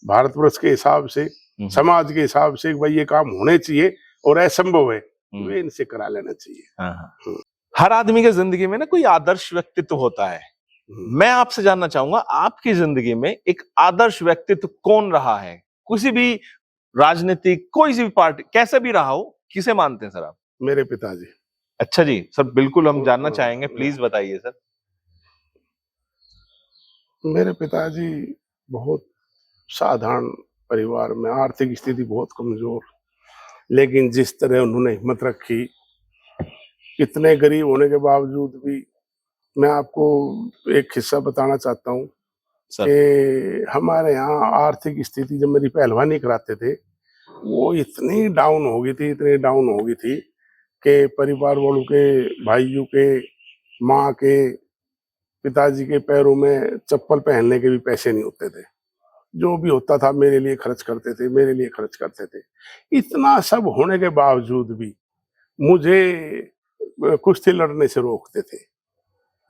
भारतवर्ष के हिसाब से, समाज के हिसाब से, भाई ये काम होने चाहिए और असंभव है, वे इनसे करा लेना चाहिए। हाँ, हाँ। हर आदमी के जिंदगी में ना कोई आदर्श व्यक्तित्व होता है। मैं आपसे जानना चाहूंगा आपकी जिंदगी में एक आदर्श व्यक्तित्व कौन रहा है? किसी भी राजनीतिक, कोई सी भी पार्टी, कैसे भी रहा हो, किसे मानते हैं सर आप? मेरे पिताजी। अच्छा जी सर, बिल्कुल हम जानना चाहेंगे, प्लीज बताइए सर। मेरे पिताजी बहुत साधारण परिवार में, आर्थिक स्थिति बहुत कमजोर, लेकिन जिस तरह उन्होंने हिम्मत रखी, इतने गरीब होने के बावजूद भी, मैं आपको एक किस्सा बताना चाहता हूँ कि हमारे यहाँ आर्थिक स्थिति जब मेरी पहलवानी कराते थे, वो इतनी डाउन हो गई थी, इतनी डाउन हो गई थी कि परिवार वालों के, भाइयों के, माँ के, पिताजी के पैरों में चप्पल पहनने के भी पैसे नहीं होते थे। जो भी होता था मेरे लिए खर्च करते थे, मेरे लिए खर्च करते थे। इतना सब होने के बावजूद भी मुझे कुश्ती लड़ने से रोकते थे।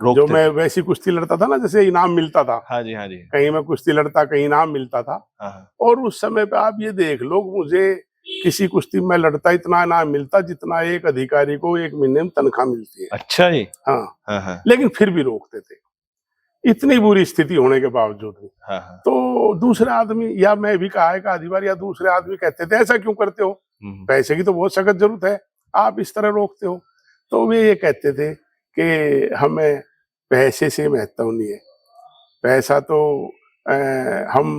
जो मैं वैसी कुश्ती लड़ता था ना, जैसे इनाम मिलता था। हाँ जी, हाँ जी। कहीं मैं कुश्ती लड़ता, कहीं इनाम मिलता था। हाँ। और उस समय पे आप ये देख लो, मुझे किसी कुश्ती में लड़ता इतना इनाम मिलता जितना एक अधिकारी को 1 महीने में तनख्वाह मिलती है। अच्छा जी। हाँ, हाँ, हाँ। लेकिन फिर भी रोकते थे, इतनी बुरी स्थिति होने के बावजूद भी। हाँ, हाँ। तो दूसरे आदमी, या मैं भी कहा है आधी बार, या दूसरे आदमी कहते थे ऐसा क्यों करते हो, पैसे की तो बहुत सख्त जरूरत है, आप इस तरह रोकते हो। तो वे ये कहते थे कि हमें पैसे से महत्व नहीं है, पैसा तो हम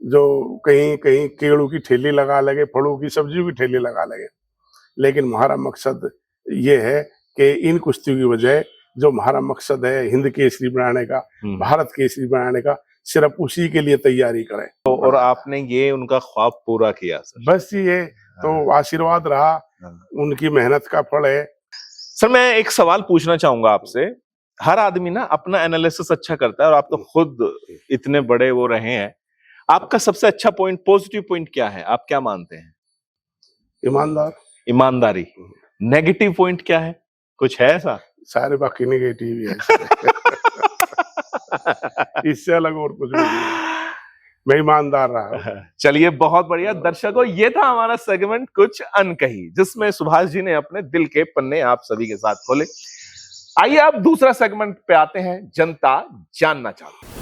जो कहीं कहीं केलों की ठेली लगा लगे, फलों की, सब्जियों की ठेली लगा लगे, लेकिन हमारा मकसद ये है कि इन कुश्तियों की बजाय जो हमारा मकसद है हिंद केसरी बनाने का, भारत केसरी बनाने का, सिर्फ उसी के लिए तैयारी करें। तो और आपने ये उनका ख्वाब पूरा किया सर। बस ये तो आशीर्वाद रहा, उनकी मेहनत का फल है। सर मैं एक सवाल पूछना चाहूंगा आपसे। हर आदमी ना अपना एनालिसिस अच्छा करता है और आप तो खुद इतने बड़े वो रहे हैं, आपका सबसे अच्छा पॉइंट, पॉजिटिव पॉइंट क्या है? आप क्या मानते हैं? ईमानदार। ईमानदारी। नेगेटिव पॉइंट क्या है? कुछ है ऐसा? सारे बाकी नेगेटिव ही है। इससे अलग और कुछ नहीं है। मैं ईमानदार रहा। चलिए बहुत बढ़िया। दर्शकों, ये था हमारा सेगमेंट कुछ अनकही, जिसमें सुभाष जी ने अपने दिल के पन्ने आप सभी के साथ खोले। आइए अब दूसरा सेगमेंट पे आते हैं, जनता जानना चाहती है।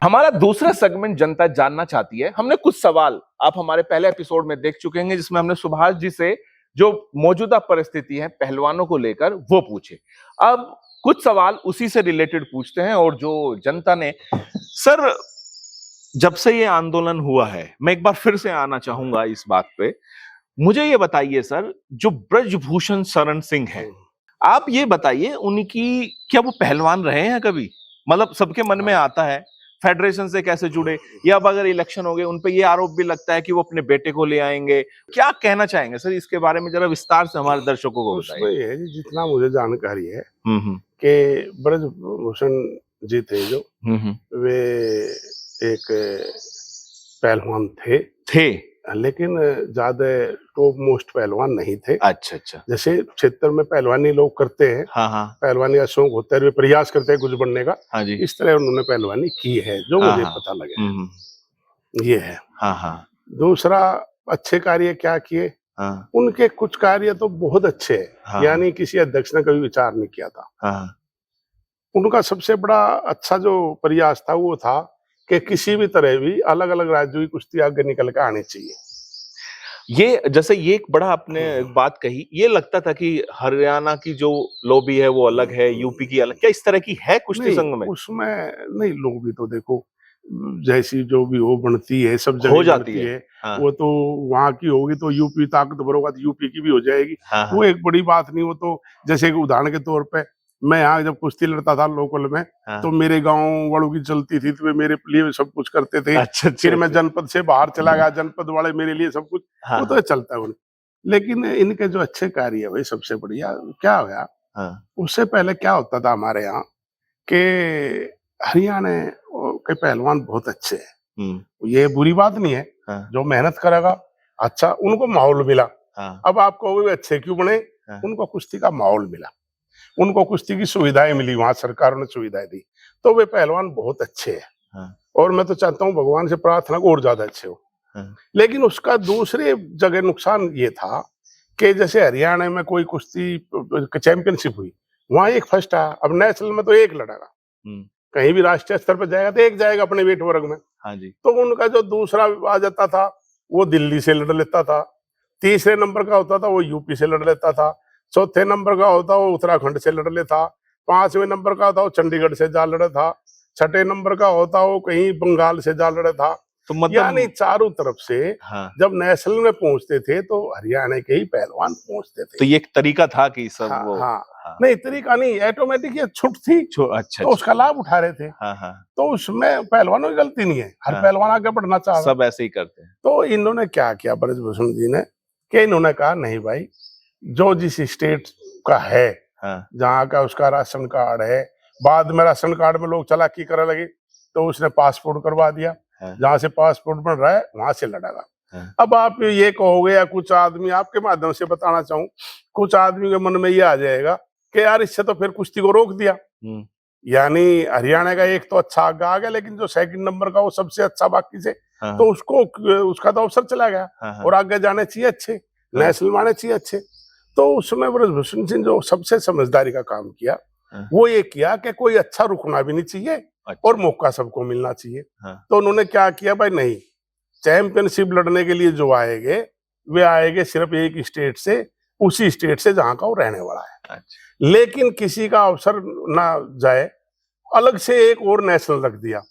हमारा दूसरा सेगमेंट जनता जानना चाहती है। हमने कुछ सवाल आप हमारे पहले एपिसोड में देख चुके हैं, जिसमें हमने सुभाष जी से जो मौजूदा परिस्थिति है पहलवानों को लेकर वो पूछे। अब कुछ सवाल उसी से रिलेटेड पूछते हैं, और जो जनता ने, सर जब से ये आंदोलन हुआ है, मैं एक बार फिर से आना चाहूंगा इस बात पे, मुझे ये बताइए सर, जो ब्रजभूषण शरण सिंह है, आप ये बताइए उनकी, क्या वो पहलवान रहे हैं कभी? मतलब सबके मन में आता है फेडरेशन से कैसे जुड़े, या अब अगर इलेक्शन हो गए उन पे ये आरोप भी लगता है कि वो अपने बेटे को ले आएंगे। क्या कहना चाहेंगे सर इसके बारे में, जरा विस्तार से हमारे दर्शकों को बताइए। उसमें ये है जी, जितना मुझे जानकारी है कि ब्रजभूषण जी थे जो, वे एक पहलवान थे, लेकिन ज्यादा टॉप मोस्ट पहलवान नहीं थे। अच्छा अच्छा। जैसे क्षेत्र में पहलवानी लोग करते हैं, हाँ, पहलवानी का शौक होता है, वे प्रयास करते हैं कुछ बनने का। हाँ जी। इस तरह उन्होंने पहलवानी की है, जो मुझे पता लगे। ये है। हाँ। दूसरा, अच्छे कार्य क्या किए? उनके कुछ कार्य तो बहुत अच्छे हैं, यानी किसी अध्यक्ष ने कभी विचार नहीं किया था। उनका सबसे बड़ा अच्छा जो प्रयास था वो था कि किसी भी तरह भी अलग अलग राज्यों की कुश्ती आगे निकल के आनी चाहिए। ये जैसे ये एक बड़ा आपने बात कही, ये लगता था कि हरियाणा की जो लॉबी है वो अलग है, यूपी की अलग, क्या इस तरह की है कुश्ती संघ में? उसमें नहीं, लॉबी तो देखो जैसी जो भी हो बनती है, सब जगह हो जाती है। वो तो वहाँ की होगी तो यूपी ताकतवर होगा तो यूपी की भी हो जाएगी। वो एक बड़ी बात नहीं। वो तो जैसे उदाहरण के तौर पे, मैं यहाँ जब कुश्ती लड़ता था लोकल में, तो मेरे गांव वालों की चलती थी, तो वे मेरे लिए सब कुछ करते थे। अच्छा, फिर मैं जनपद से बाहर चला गया, जनपद वाले मेरे लिए सब कुछ, वो तो चलता है उन्हें। लेकिन इनके जो अच्छे कार्य है भाई, सबसे बढ़िया क्या होया, उससे पहले क्या होता था हमारे यहाँ के हरियाणा के पहलवान बहुत अच्छे हैं। ये बुरी बात नहीं है, जो मेहनत करेगा अच्छा, उनको माहौल मिला। अब आप कहोगे अच्छे क्यों बने? उनको कुश्ती का माहौल मिला, उनको कुश्ती की सुविधाएं मिली, वहां सरकारों ने सुविधाएं दी, तो वे पहलवान बहुत अच्छे हैं। और मैं तो चाहता हूँ भगवान से प्रार्थना को और ज्यादा अच्छे हो। लेकिन उसका दूसरे जगह नुकसान ये था कि जैसे हरियाणा में कोई कुश्ती चैंपियनशिप हुई, वहां एक फर्स्ट आया, अब नेशनल में तो एक लड़ेगा, कहीं भी राष्ट्रीय स्तर पर जाएगा तो एक जाएगा अपने वेट वर्ग में। हाँ जी। तो उनका जो दूसरा आ जाता था वो दिल्ली से लड़ लेता था, तीसरे नंबर का होता था वो यूपी से लड़ लेता था, चौथे नंबर का होता वो उत्तराखंड से लड़ लेता, पांचवें नंबर का होता वो चंडीगढ़ से जा लड़ा था, छठे नंबर का होता वो कहीं बंगाल से जा लड़ा था। तो मतलब यानी चारों तरफ से जब नेशनल में पहुंचते थे तो हरियाणा के ही पहलवान पहुंचते थे। तो ये एक तरीका था कि सब वो नहीं, तरीका नहीं, ऑटोमेटिक ये छूट थी। अच्छा, तो उसका लाभ उठा रहे थे। तो उसमें पहलवानों की गलती नहीं है, हर पहलवान आगे बढ़ना चाह रहा, सब ऐसे ही करते हैं। तो इन्होंने क्या किया ब्रजभूषण जी ने, कि इन्होंने कहा नहीं भाई, जो जिस स्टेट का है, जहाँ का उसका राशन कार्ड है, बाद में राशन कार्ड में लोग चालाकी करने लगे तो उसने पासपोर्ट करवा दिया, जहाँ से पासपोर्ट बन रहा है वहां से लड़ेगा। अब आप ये कहोगे, या कुछ आदमी, आपके माध्यम से बताना चाहूँ, कुछ आदमी के मन में ये आ जाएगा कि यार इससे तो फिर कुश्ती को रोक दिया, यानी हरियाणा का एक तो अच्छा आगे आ गया, लेकिन जो सेकंड नंबर का वो सबसे अच्छा बाकी से, तो उसको उसका तो अवसर चला गया और आगे जाने चाहिए अच्छे, नेशनल में आने चाहिए अच्छे। तो उसमें ब्रजभूषण सिंह जो सबसे समझदारी का काम किया वो ये किया कि कोई अच्छा रुकना भी नहीं चाहिए और मौका सबको मिलना चाहिए। तो उन्होंने क्या किया भाई, नहीं, चैंपियनशिप लड़ने के लिए जो आएंगे वे आएंगे सिर्फ एक स्टेट से, उसी स्टेट से जहां का वो रहने वाला है। लेकिन किसी का अवसर ना जाए, अलग से एक और नेशनल रख दिया।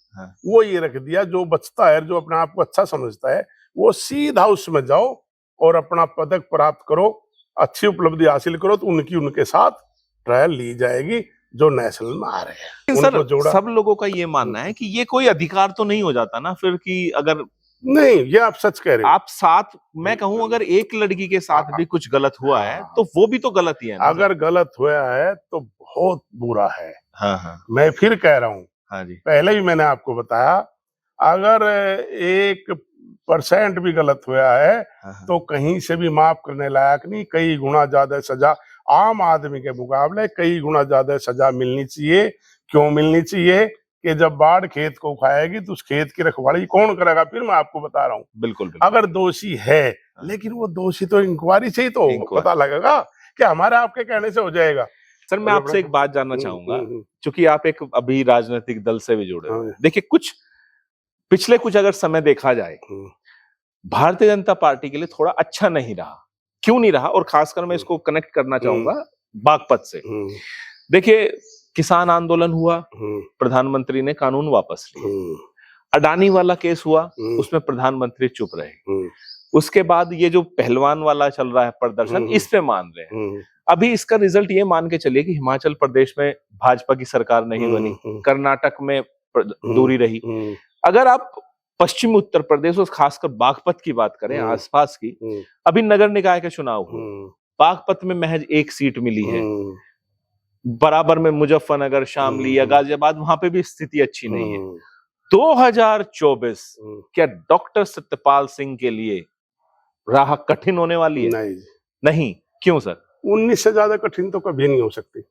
वो ये रख दिया, जो बचता है, जो अपने आप को अच्छा समझता है, वो सीधा उसमें जाओ और अपना पदक प्राप्त करो, अच्छी उपलब्धि हासिल करो, तो उनके साथ ट्रायल ली जाएगी जो नेशनल में आ रहे हैं। सर, सब लोगों का ये मानना है कि ये कोई अधिकार तो नहीं हो जाता ना फिर, कि अगर नहीं, ये आप सच कह रहे हो। आप साथ, मैं कहूं अगर एक लड़की के साथ भी कुछ गलत हुआ है तो वो भी तो गलत ही है ना। अगर गलत हुआ है तो बहुत बुरा है। हाँ हाँ मैं फिर कह रहा हूँ, हाँ जी। पहले भी मैंने आपको बताया, अगर 1% भी गलत हुआ है हाँ, हाँ। तो कहीं से भी माफ करने लायक नहीं, कई गुना ज्यादा सजा आम आदमी के मुकाबले कई गुना ज्यादा सजा मिलनी चाहिए। क्यों मिलनी चाहिए? कि जब बाढ़ खेत को खाएगी तो उस खेत की रखवाली कौन करेगा? फिर मैं आपको बता रहा हूँ, बिल्कुल बिल्कुल। अगर दोषी है, लेकिन वो दोषी तो इंक्वायरी से ही तो इंक्वायरी। पता लगेगा कि हमारे आपके कहने से हो जाएगा। सर मैं आपसे एक बात जानना चाहूंगा, क्योंकि आप एक अभी राजनीतिक दल से भी जुड़े हुए हैं। देखिए, कुछ पिछले कुछ अगर समय देखा जाए, भारतीय जनता पार्टी के लिए थोड़ा अच्छा नहीं रहा। क्यों नहीं रहा? और खासकर मैं इसको कनेक्ट करना चाहूंगा बागपत से। देखिए, किसान आंदोलन हुआ, प्रधानमंत्री ने कानून वापस लिए। अडानी वाला केस हुआ, उसमें प्रधानमंत्री चुप रहे। उसके बाद ये जो पहलवान वाला चल रहा है प्रदर्शन, इस पे मान रहे हैं। अभी इसका रिजल्ट ये मान के चलिए कि हिमाचल प्रदेश में भाजपा की सरकार नहीं बनी, कर्नाटक में दूरी रही। अगर आप पश्चिमी उत्तर प्रदेश और खासकर बागपत की बात करें, आसपास की, अभी नगर निकाय के चुनाव हुए, बागपत में महज 1 सीट मिली है। बराबर में मुजफ्फरनगर, शामली या गाजियाबाद, वहां पे भी स्थिति अच्छी नहीं है। 2024 क्या डॉक्टर सत्यपाल सिंह के लिए राह कठिन होने वाली है? नहीं, नहीं। क्यों सर? 19 से ज्यादा कठिन तो कभी नहीं हो सकती।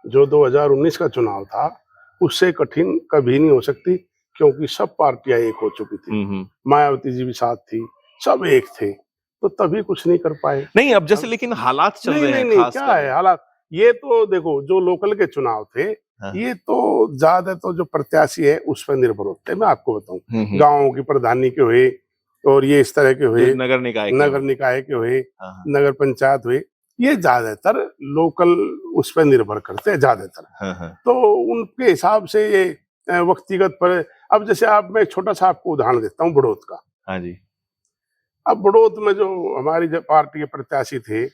जो 2019 का चुनाव था उससे कठिन कभी नहीं हो सकती, क्योंकि सब पार्टियां एक हो चुकी थी। मायावती जी भी साथ थी, सब एक थे, तो तभी कुछ नहीं कर पाए। नहीं, अब जैसे लेकिन हालात चल रहे हैं। नहीं, क्या है हालात? ये तो देखो, जो लोकल के चुनाव थे, ये तो ज्यादा तो जो प्रत्याशी है उस पर निर्भर होते हैं। मैं आपको बताऊं, गाँव की प्रधानी के हुए और ये इस तरह के हुए, नगर निकाय के हुए, नगर पंचायत हुए, ये ज्यादातर लोकल उस पर निर्भर करते हैं ज्यादातर। तो उनके हिसाब से ये व्यक्तिगत पर, अब जैसे मैं एक छोटा सा आपको उदाहरण देता हूँ बड़ौद का। हाँ जी। अब बड़ौद में जो हमारी पार्टी के प्रत्याशी थे,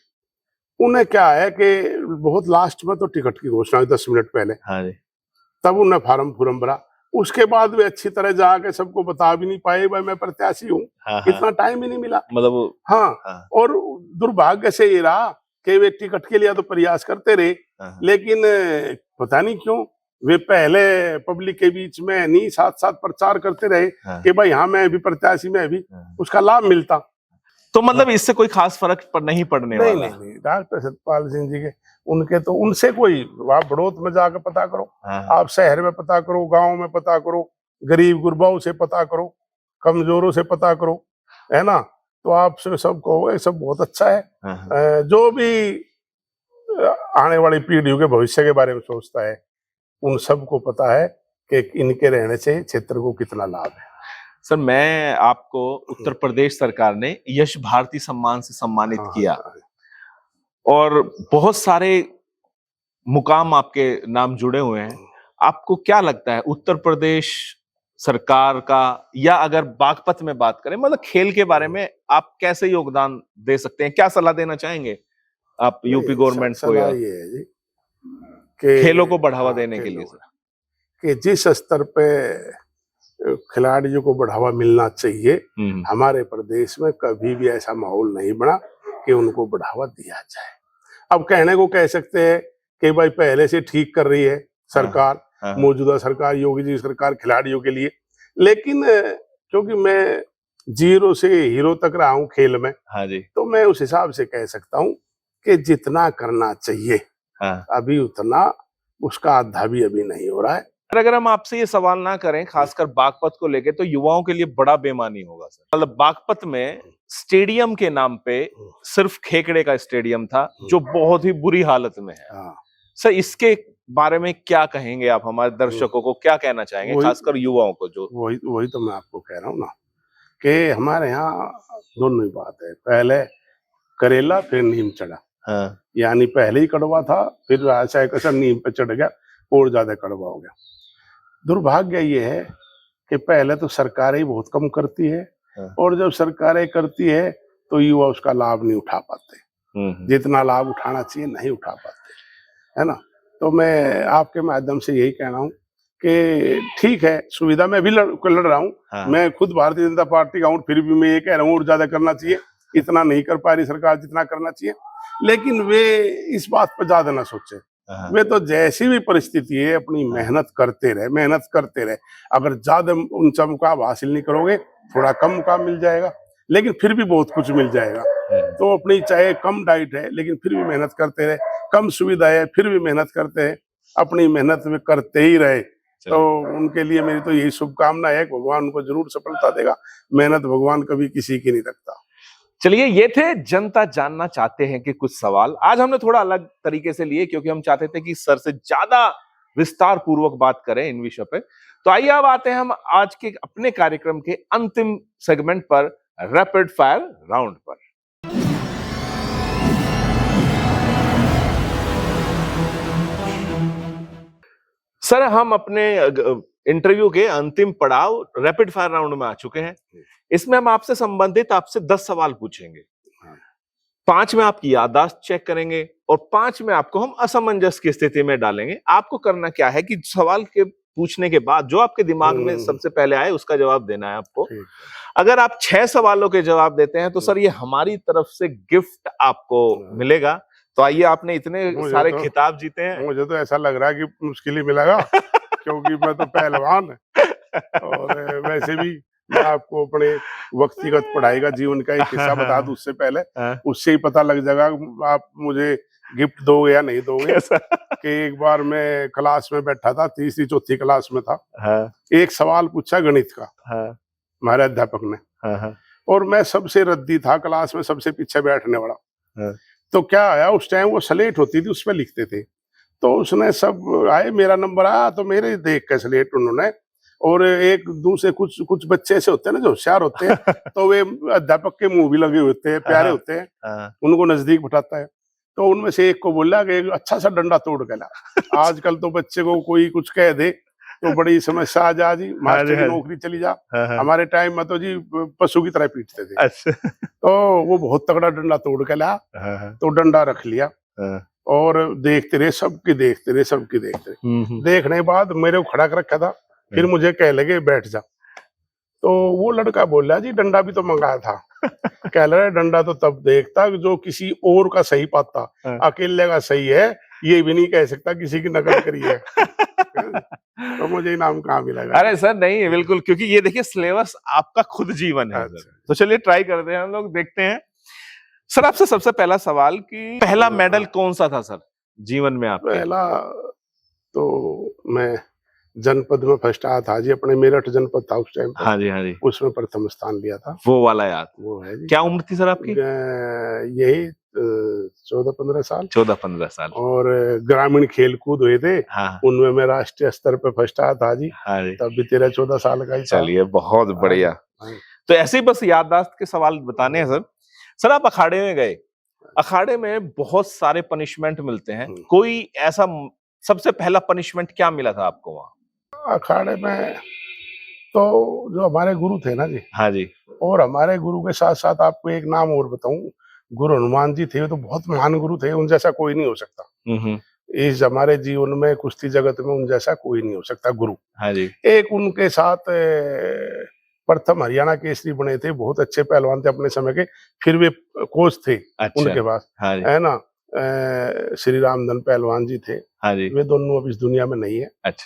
उन्हें क्या है कि बहुत लास्ट में तो टिकट की घोषणा हुई 10 मिनट पहले। हाँ जी। तब उन्हें फॉर्म भरा, उसके बाद वे अच्छी तरह जाके सबको बता भी नहीं पाए भाई मैं प्रत्याशी हूँ। इतना टाइम ही नहीं मिला, मतलब। हाँ। और दुर्भाग्य से ये रहा कि वे टिकट के लिए तो प्रयास करते रहे, लेकिन पता नहीं क्यों वे पहले पब्लिक के बीच में नहीं साथ साथ प्रचार करते रहे कि भाई हाँ मैं भी प्रत्याशी, मैं भी, उसका लाभ मिलता। तो मतलब इससे कोई खास फर्क नहीं पड़ने वाला। नहीं, डॉक्टर सतपाल सिंह जी के, उनके तो उनसे कोई, आप बड़ौद में जाकर पता करो, आप शहर में पता करो, गांव में पता करो, गरीब गुरबाओं से पता करो, कमजोरों से पता करो, है ना, तो आप सब कहोगे सब बहुत अच्छा है। जो भी आने वाली पीढ़ियों के भविष्य के बारे में सोचता है, उन सबको पता है कि इनके रहने से क्षेत्र को कितना लाभ है। सर, मैं आपको उत्तर प्रदेश सरकार ने यश भारती सम्मान से सम्मानित किया और बहुत सारे मुकाम आपके नाम जुड़े हुए हैं। आपको क्या लगता है उत्तर प्रदेश सरकार का, या अगर बागपत में बात करें, मतलब खेल के बारे में आप कैसे योगदान दे सकते हैं? क्या सलाह देना चाहेंगे आप यूपी गवर्नमेंट को या ये है जी कि खेलों को बढ़ावा देने के लिए? सर, कि जिस स्तर पे खिलाड़ियों को बढ़ावा मिलना चाहिए, हमारे प्रदेश में कभी भी ऐसा माहौल नहीं बना कि उनको बढ़ावा दिया जाए। अब कहने को कह सकते हैं कि भाई पहले से ठीक कर रही है सरकार, मौजूदा सरकार, योगी जी सरकार खिलाड़ियों के लिए, लेकिन क्योंकि मैं 0 से हीरो तक रहा हूँ खेल में, तो मैं उस हिसाब से कह सकता हूँ कि जितना करना चाहिए अभी उतना, उसका आधा भी अभी नहीं हो रहा है। अगर हम आपसे ये सवाल ना करें खासकर बागपत को लेके, तो युवाओं के लिए बड़ा बेईमानी होगा सर। मतलब बागपत में स्टेडियम के नाम पे सिर्फ खेकड़े का स्टेडियम था, जो बहुत ही बुरी हालत में है। सर, इसके बारे में क्या कहेंगे आप? हमारे दर्शकों को क्या कहना चाहेंगे, खासकर युवाओं को? जो वही तो मैं आपको कह रहा हूँ ना कि हमारे यहाँ दोनों ही बात है, पहले करेला फिर नीम चढ़ा। यानी पहले ही कड़वा था, फिर ऐसा कसर नीम पे चढ़ गया और ज्यादा कड़वा हो गया। दुर्भाग्य ये है कि पहले तो सरकारें ही बहुत कम करती है, और जब सरकारें करती है तो युवा उसका लाभ नहीं उठा पाते, जितना लाभ उठाना चाहिए नहीं उठा पाते, है ना। तो मैं आपके माध्यम से यही कहना हूँ कि ठीक है सुविधा मैं भी लड़ रहा हूँ। हाँ। मैं खुद भारतीय जनता पार्टी का हूँ, फिर भी मैं ये कह रहा हूँ और ज्यादा करना चाहिए। इतना नहीं कर पा रही सरकार जितना करना चाहिए, लेकिन वे इस बात पर ज्यादा ना सोचे। हाँ। वे तो जैसी भी परिस्थिति है अपनी मेहनत करते रहे। अगर ज्यादा ऊंचा मुकाम हासिल नहीं करोगे, थोड़ा कम मुकाम मिल जाएगा, लेकिन फिर भी बहुत कुछ मिल जाएगा। तो अपनी चाहे कम डाइट है लेकिन फिर भी मेहनत करते रहे, कम सुविधा है फिर भी मेहनत करते हैं, अपनी मेहनत में करते ही रहे। तो उनके लिए मेरी तो यही शुभकामना है, भगवान उनको जरूर सफलता देगा। मेहनत भगवान कभी किसी की नहीं रखता। चलिए, ये थे जनता जानना चाहते हैं कि कुछ सवाल आज हमने थोड़ा अलग तरीके से लिए, क्योंकि हम चाहते थे कि सर से ज्यादा विस्तार पूर्वक बात करें इन विषय पे। तो आइए अब आते हैं हम आज के अपने कार्यक्रम के अंतिम सेगमेंट पर, रैपिड फायर राउंड पर। सर, हम अपने इंटरव्यू के अंतिम पड़ाव रैपिड फायर राउंड में आ चुके हैं। इसमें हम आपसे संबंधित आपसे 10 सवाल पूछेंगे। 5 में आपकी याददाश्त चेक करेंगे और 5 में आपको हम असमंजस की स्थिति में डालेंगे। आपको करना क्या है कि सवाल के पूछने के बाद जो आपके दिमाग में सबसे पहले आए उसका जवाब देना है आपको। अगर आप 6 सवालों के जवाब देते हैं तो सर ये हमारी तरफ से गिफ्ट आपको मिलेगा। तो आइए, आपने इतने सारे खिताब जीते हैं। मुझे तो ऐसा लग रहा है कि मुश्किल ही मिलेगा क्योंकि मैं तो पहलवान और वैसे भी मैं आपको अपने व्यक्तिगत पढ़ाई का जीवन का एक किस्सा बता दूं उससे पहले, उससे ही पता लग जाएगा आप मुझे गिफ्ट दोगे या नहीं दोगे। कि एक बार मैं क्लास में बैठा था, तीसरी चौथी क्लास में था। एक सवाल पूछा गणित का हमारे अध्यापक ने, और मैं सबसे रद्दी था क्लास में, सबसे पीछे बैठने वाला। तो क्या आया, उस टाइम वो स्लेट होती थी उसमें लिखते थे, तो उसने सब आए, मेरा नंबर आया तो मेरे देख के स्लेट उन्होंने, और एक दूसरे कुछ बच्चे ऐसे होते हैं ना जो होशियार होते हैं तो वे अध्यापक के मुंह भी लगे होते हैं, प्यारे होते हैं, उनको नजदीक बिठाता है। तो उनमें से एक को बोला कि एक अच्छा सा डंडा तोड़ के ला। आजकल तो बच्चे को कोई कुछ कह दे तो बड़ी समस्या आ जा जी, मास्टर की नौकरी चली जा। हमारे टाइम में तो जी पशु की तरह पीटते थे। तो वो बहुत तगड़ा डंडा तोड़ के ला, तो डंडा रख लिया और देखते रहे, सबकी देखते रहे। देखने के बाद मेरे को खड़ा कर रखा था, फिर मुझे कह लगे बैठ जा। तो वो लड़का बोला जी डंडा भी तो मंगाया था। कह रहा है डंडा तो तब देखता जो किसी और का सही पाता, अकेले का सही है ये भी नहीं कह सकता किसी की नकल करी है। तो मुझे इनाम कहाँ मिलेगा? अरे सर नहीं, बिल्कुल, क्योंकि ये देखिए सिलेबस आपका खुद जीवन है। तो चलिए ट्राई करते हैं हम लोग, देखते हैं। सर आपसे सबसे पहला सवाल कि पहला मेडल कौन सा था सर जीवन में आपके? पहला तो मैं जनपद में फर्स्ट आया था जी, अपने मेरठ जनपद था उस टाइम। हाँ जी, उसमें प्रथम स्थान लिया था। वो वाला याद? वो है जी। क्या उम्र थी सर आपकी? यही 14-15 साल। 14-15 साल। और ग्रामीण खेल कूद हुए थे, उनमें मैं राष्ट्रीय स्तर पे फर्स्ट आया था जी। तब भी 13-14 साल का ही था। चलिए बहुत बढ़िया। तो ऐसे ही बस याददाश्त के सवाल बताने हैं सर। सर आप अखाड़े में गए, अखाड़े में बहुत सारे पनिशमेंट मिलते हैं, कोई ऐसा सबसे पहला पनिशमेंट क्या मिला था आपको वहाँ? अखाड़े में तो जो हमारे गुरु थे ना जी। हाँ जी। और हमारे गुरु के साथ साथ आपको एक नाम और बताऊं, गुरु हनुमान जी थे, तो बहुत महान गुरु थे, उन जैसा कोई नहीं हो सकता। इस हमारे जीवन में कुश्ती जगत में उन जैसा कोई नहीं हो सकता गुरु। हाँ जी। एक उनके साथ प्रथम हरियाणा केसरी बने थे, बहुत अच्छे पहलवान थे अपने समय के, फिर वे कोच थे। अच्छा। उनके पास है ना श्री रामधन पहलवान जी थे। हाँ जी। वे दोनों अब इस दुनिया में नहीं है। अच्छा।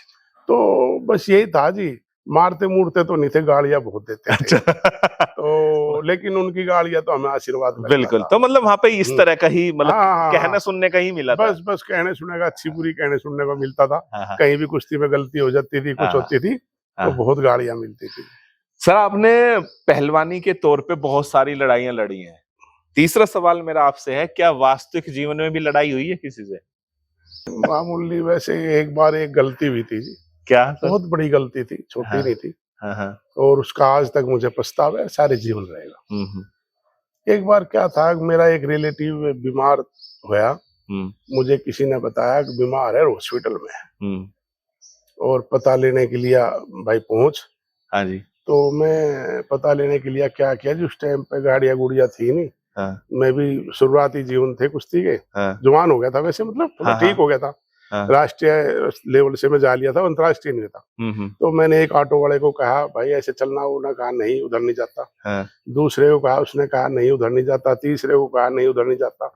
तो बस यही था जी, मारते मूरते तो नहीं थे, गालियां बहुत देते थे। तो लेकिन उनकी गालियां तो हमें आशीर्वाद लगता बिल्कुल था। तो मतलब वहां पे इस तरह का ही मतलब कहने सुनने का ही मिला था। बस कहने सुनने का, अच्छी बुरी कहने सुनने को मिलता था। कहीं भी कुश्ती में गलती हो जाती थी, कुछ होती थी तो बहुत गालियां मिलती थी। सर आपने पहलवानी के तौर पे बहुत सारी लड़ाइयां लड़ी हैं। तीसरा सवाल मेरा आपसे है, क्या वास्तविक जीवन में भी लड़ाई हुई है किसी से? मामूली, वैसे एक बार एक गलती हुई थी जी। क्या? बहुत बड़ी गलती थी, छोटी नहीं थी। और उसका आज तक मुझे पछतावा है, सारे जीवन रहेगा। एक बार क्या था, मेरा एक रिलेटिव बीमार हुआ, मुझे किसी ने बताया कि बीमार है, हॉस्पिटल में है, और पता लेने के लिए भाई पहुंच। हाँ जी। तो मैं पता लेने के लिए क्या किया जी, उस टाइम पे गाड़ियां गुड़िया थी नहीं। मैं भी शुरुआती जीवन थे कुश्ती के, जवान हो गया था वैसे, मतलब थोड़ा ठीक हो गया था। हाँ। राष्ट्रीय लेवल से मैं जा लिया था, अंतर्राष्ट्रीय नहीं था। तो मैंने एक ऑटो वाले को कहा भाई ऐसे चलना, उन्होंने कहा नहीं उधर नहीं जाता। हाँ। दूसरे को कहा, उसने कहा नहीं उधर नहीं जाता। तीसरे को कहा नहीं उधर नहीं जाता।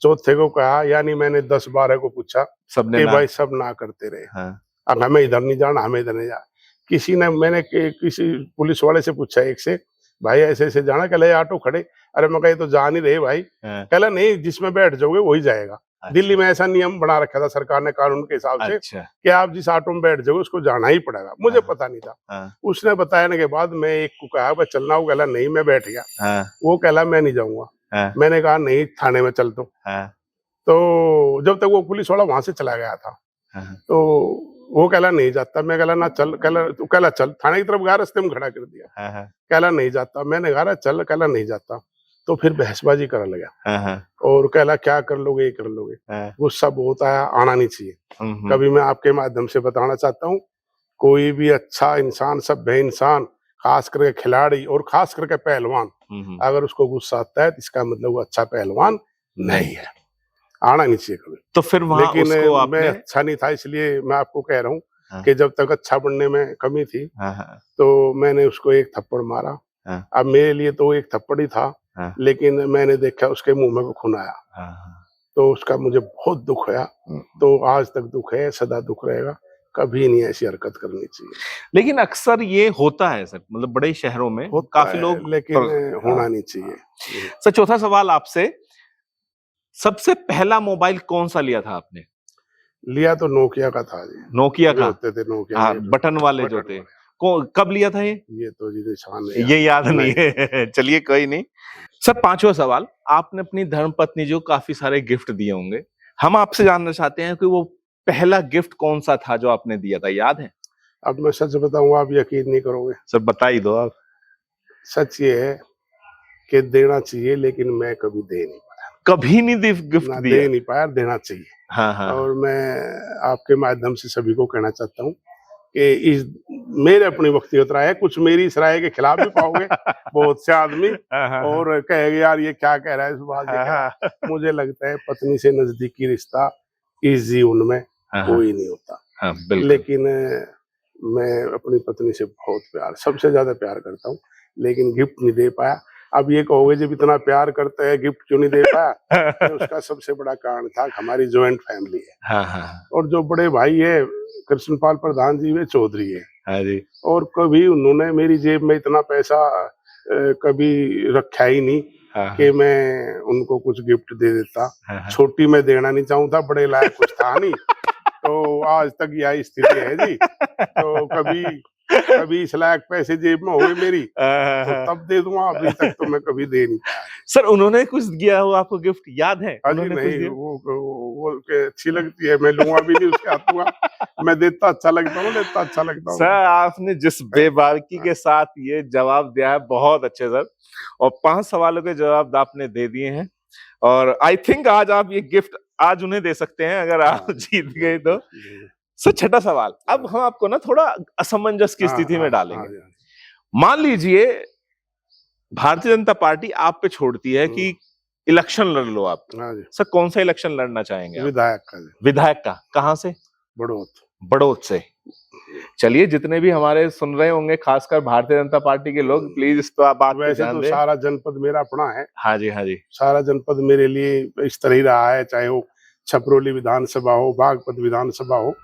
चौथे को कहा, यानी मैंने 10-12 को पूछा सबने कि ना। भाई सब ना करते रहे। हाँ। अब हमें इधर नहीं जाना, हमें इधर नहीं जाना। किसी ने, मैंने किसी पुलिस वाले से पूछा एक से, भाई ऐसे ऐसे जाना, कहला ऑटो खड़े। अरे मैं कहा तो जा नहीं रहे भाई। हाँ। कहला नहीं, जिसमें बैठ जाओगे वही जाएगा। अच्छा। दिल्ली में ऐसा नियम बना रखा था सरकार ने कानून के हिसाब से अच्छा। कि आप जिस ऑटो में बैठ जाओगे उसको जाना ही पड़ेगा। मुझे हाँ। पता नहीं था। हाँ। उसने बताने के बाद मैं एक को कहा भाई चलना, वो कहला नहीं मैं बैठ गया। हाँ। वो कहला मैं नहीं जाऊंगा। हाँ। मैंने कहा नहीं थाने में चल दो। हाँ। तो जब तक वो पुलिस वाला वहां से चला गया था, हाँ। तो वो कहला नहीं जाता। मैं कहला ना चल, कहला चल। थाने की तरफ गया, रास्ते में खड़ा कर दिया। हाँ। कहला नहीं जाता। मैंने कहा चल, कहला नहीं जाता। तो फिर बहसबाजी करने लगा हाँ। और कहला क्या कर लोगे, ये कर लोगे। हाँ। गुस्सा बहुत आया, आना नहीं चाहिए। हम्म। कभी मैं आपके माध्यम से बताना चाहता हूँ, कोई भी अच्छा इंसान, सभ्य इंसान, खास करके खिलाड़ी और खास करके पहलवान, अगर उसको गुस्सा आता है तो इसका मतलब वो अच्छा पहलवान नहीं है। आना नहीं चाहिए कभी। तो फिर वहां लेकिन उसको आपने... मैं अच्छा नहीं था, इसलिए मैं आपको कह रहा हूँ हाँ। कि जब तक अच्छा बनने में कमी थी, हाँ। तो मैंने उसको एक थप्पड़ मारा। हाँ। अब मेरे लिए तो एक थप्पड़ ही था। हाँ। लेकिन मैंने देखा उसके मुंह में खून आया। हाँ। तो उसका मुझे बहुत दुख हुआ। तो आज तक दुख है, सदा दुख रहेगा। कभी नहीं ऐसी हरकत करनी चाहिए। लेकिन अक्सर ये होता है सर, मतलब बड़े शहरों में काफी लोग, लेकिन होना नहीं चाहिए। सर चौथा सवाल आपसे, सबसे पहला मोबाइल कौन सा लिया था आपने? लिया तो नोकिया का था जी। नोकिया का होते थे नोकिया। हाँ, बटन वाले जो थे। कब लिया था ये तो जी निशान ये याद नहीं है। चलिए कोई नहीं। सर पांचवा सवाल, आपने अपनी धर्मपत्नी जो काफी सारे गिफ्ट दिए होंगे, हम आपसे जानना चाहते हैं कि वो पहला गिफ्ट कौन सा था जो आपने दिया था, याद है? अब मैं सच बताऊंगा, आप यकीन नहीं करोगे। सर बता ही दो आप। सच ये है कि देना चाहिए, लेकिन मैं कभी दे नहीं पाया। कभी नहीं गिफ्ट दिया? दे नहीं पाया, देना चाहिए। हाँ हाँ। और मैं आपके माध्यम से सभी को कहना चाहता हूँ कि इस मेरे अपनी व्यक्तिगत राय है, कुछ मेरी इस राय के खिलाफ भी पाओगे बहुत से आदमी और कहेंगे यार ये क्या कह रहा है इस बात। मुझे लगता है पत्नी से नजदीकी रिश्ता इस जीवन में कोई नहीं होता। लेकिन मैं अपनी पत्नी से बहुत प्यार, सबसे ज्यादा प्यार करता हूँ, लेकिन गिफ्ट नहीं दे पाया। अब ये कहोगे जब इतना प्यार करते हैं गिफ्ट क्यों नहीं दे पाया? तो उसका सबसे बड़ा कारण था हमारी जॉइंट फैमिली है। हाँ हाँ। और जो बड़े भाई है कृष्णपाल प्रधान जी, वे चौधरी है। हाँ जी। और कभी उन्होंने मेरी जेब में इतना पैसा कभी रखा ही नहीं कि मैं उनको कुछ गिफ्ट दे देता। छोटी में देना नहीं चाहूँ था, बड़े लायक कुछ था नहीं। तो आज तक यही स्थिति है जी। तो कभी इस लायक पैसे जेब में हुए मेरी तो तब दे दूंगा, अभी तक तो मैं कभी दे नहीं पाया। सर उन्होंने कुछ दिया हो आपको गिफ्ट, याद है? अजी नहीं, वो अच्छी लगती है, मैं लूंगा भी नहीं उसके हाथों। मैं देता अच्छा लगता हूँ, लेता अच्छा लगता हूँ। सर आपने जिस बेबाकी के साथ ये जवाब दिया है, बहुत अच्छे सर, और 5 सवालों के जवाब आपने दे दिए हैं। और आई थिंक आज आप ये गिफ्ट आज उन्हें दे सकते हैं अगर आप जीत गए तो। सर छठा सवाल, अब हम आपको ना थोड़ा असमंजस की स्थिति में डालेंगे। मान लीजिए भारतीय जनता पार्टी आप पे छोड़ती है कि इलेक्शन लड़ लो आप। सर कौन सा इलेक्शन लड़ना चाहेंगे? विधायक का। विधायक का? कहां से? बड़ौद से। चलिए, जितने भी हमारे सुन रहे होंगे खासकर भारतीय जनता पार्टी के लोग, प्लीज इस पर बात पे ध्यान दें। सारा जनपद मेरा अपना है। हाँ जी हाँ जी। सारा जनपद मेरे लिए इस तरह ही रहा है, चाहे वो छपरोली विधानसभा हो, बागपत विधानसभा हो,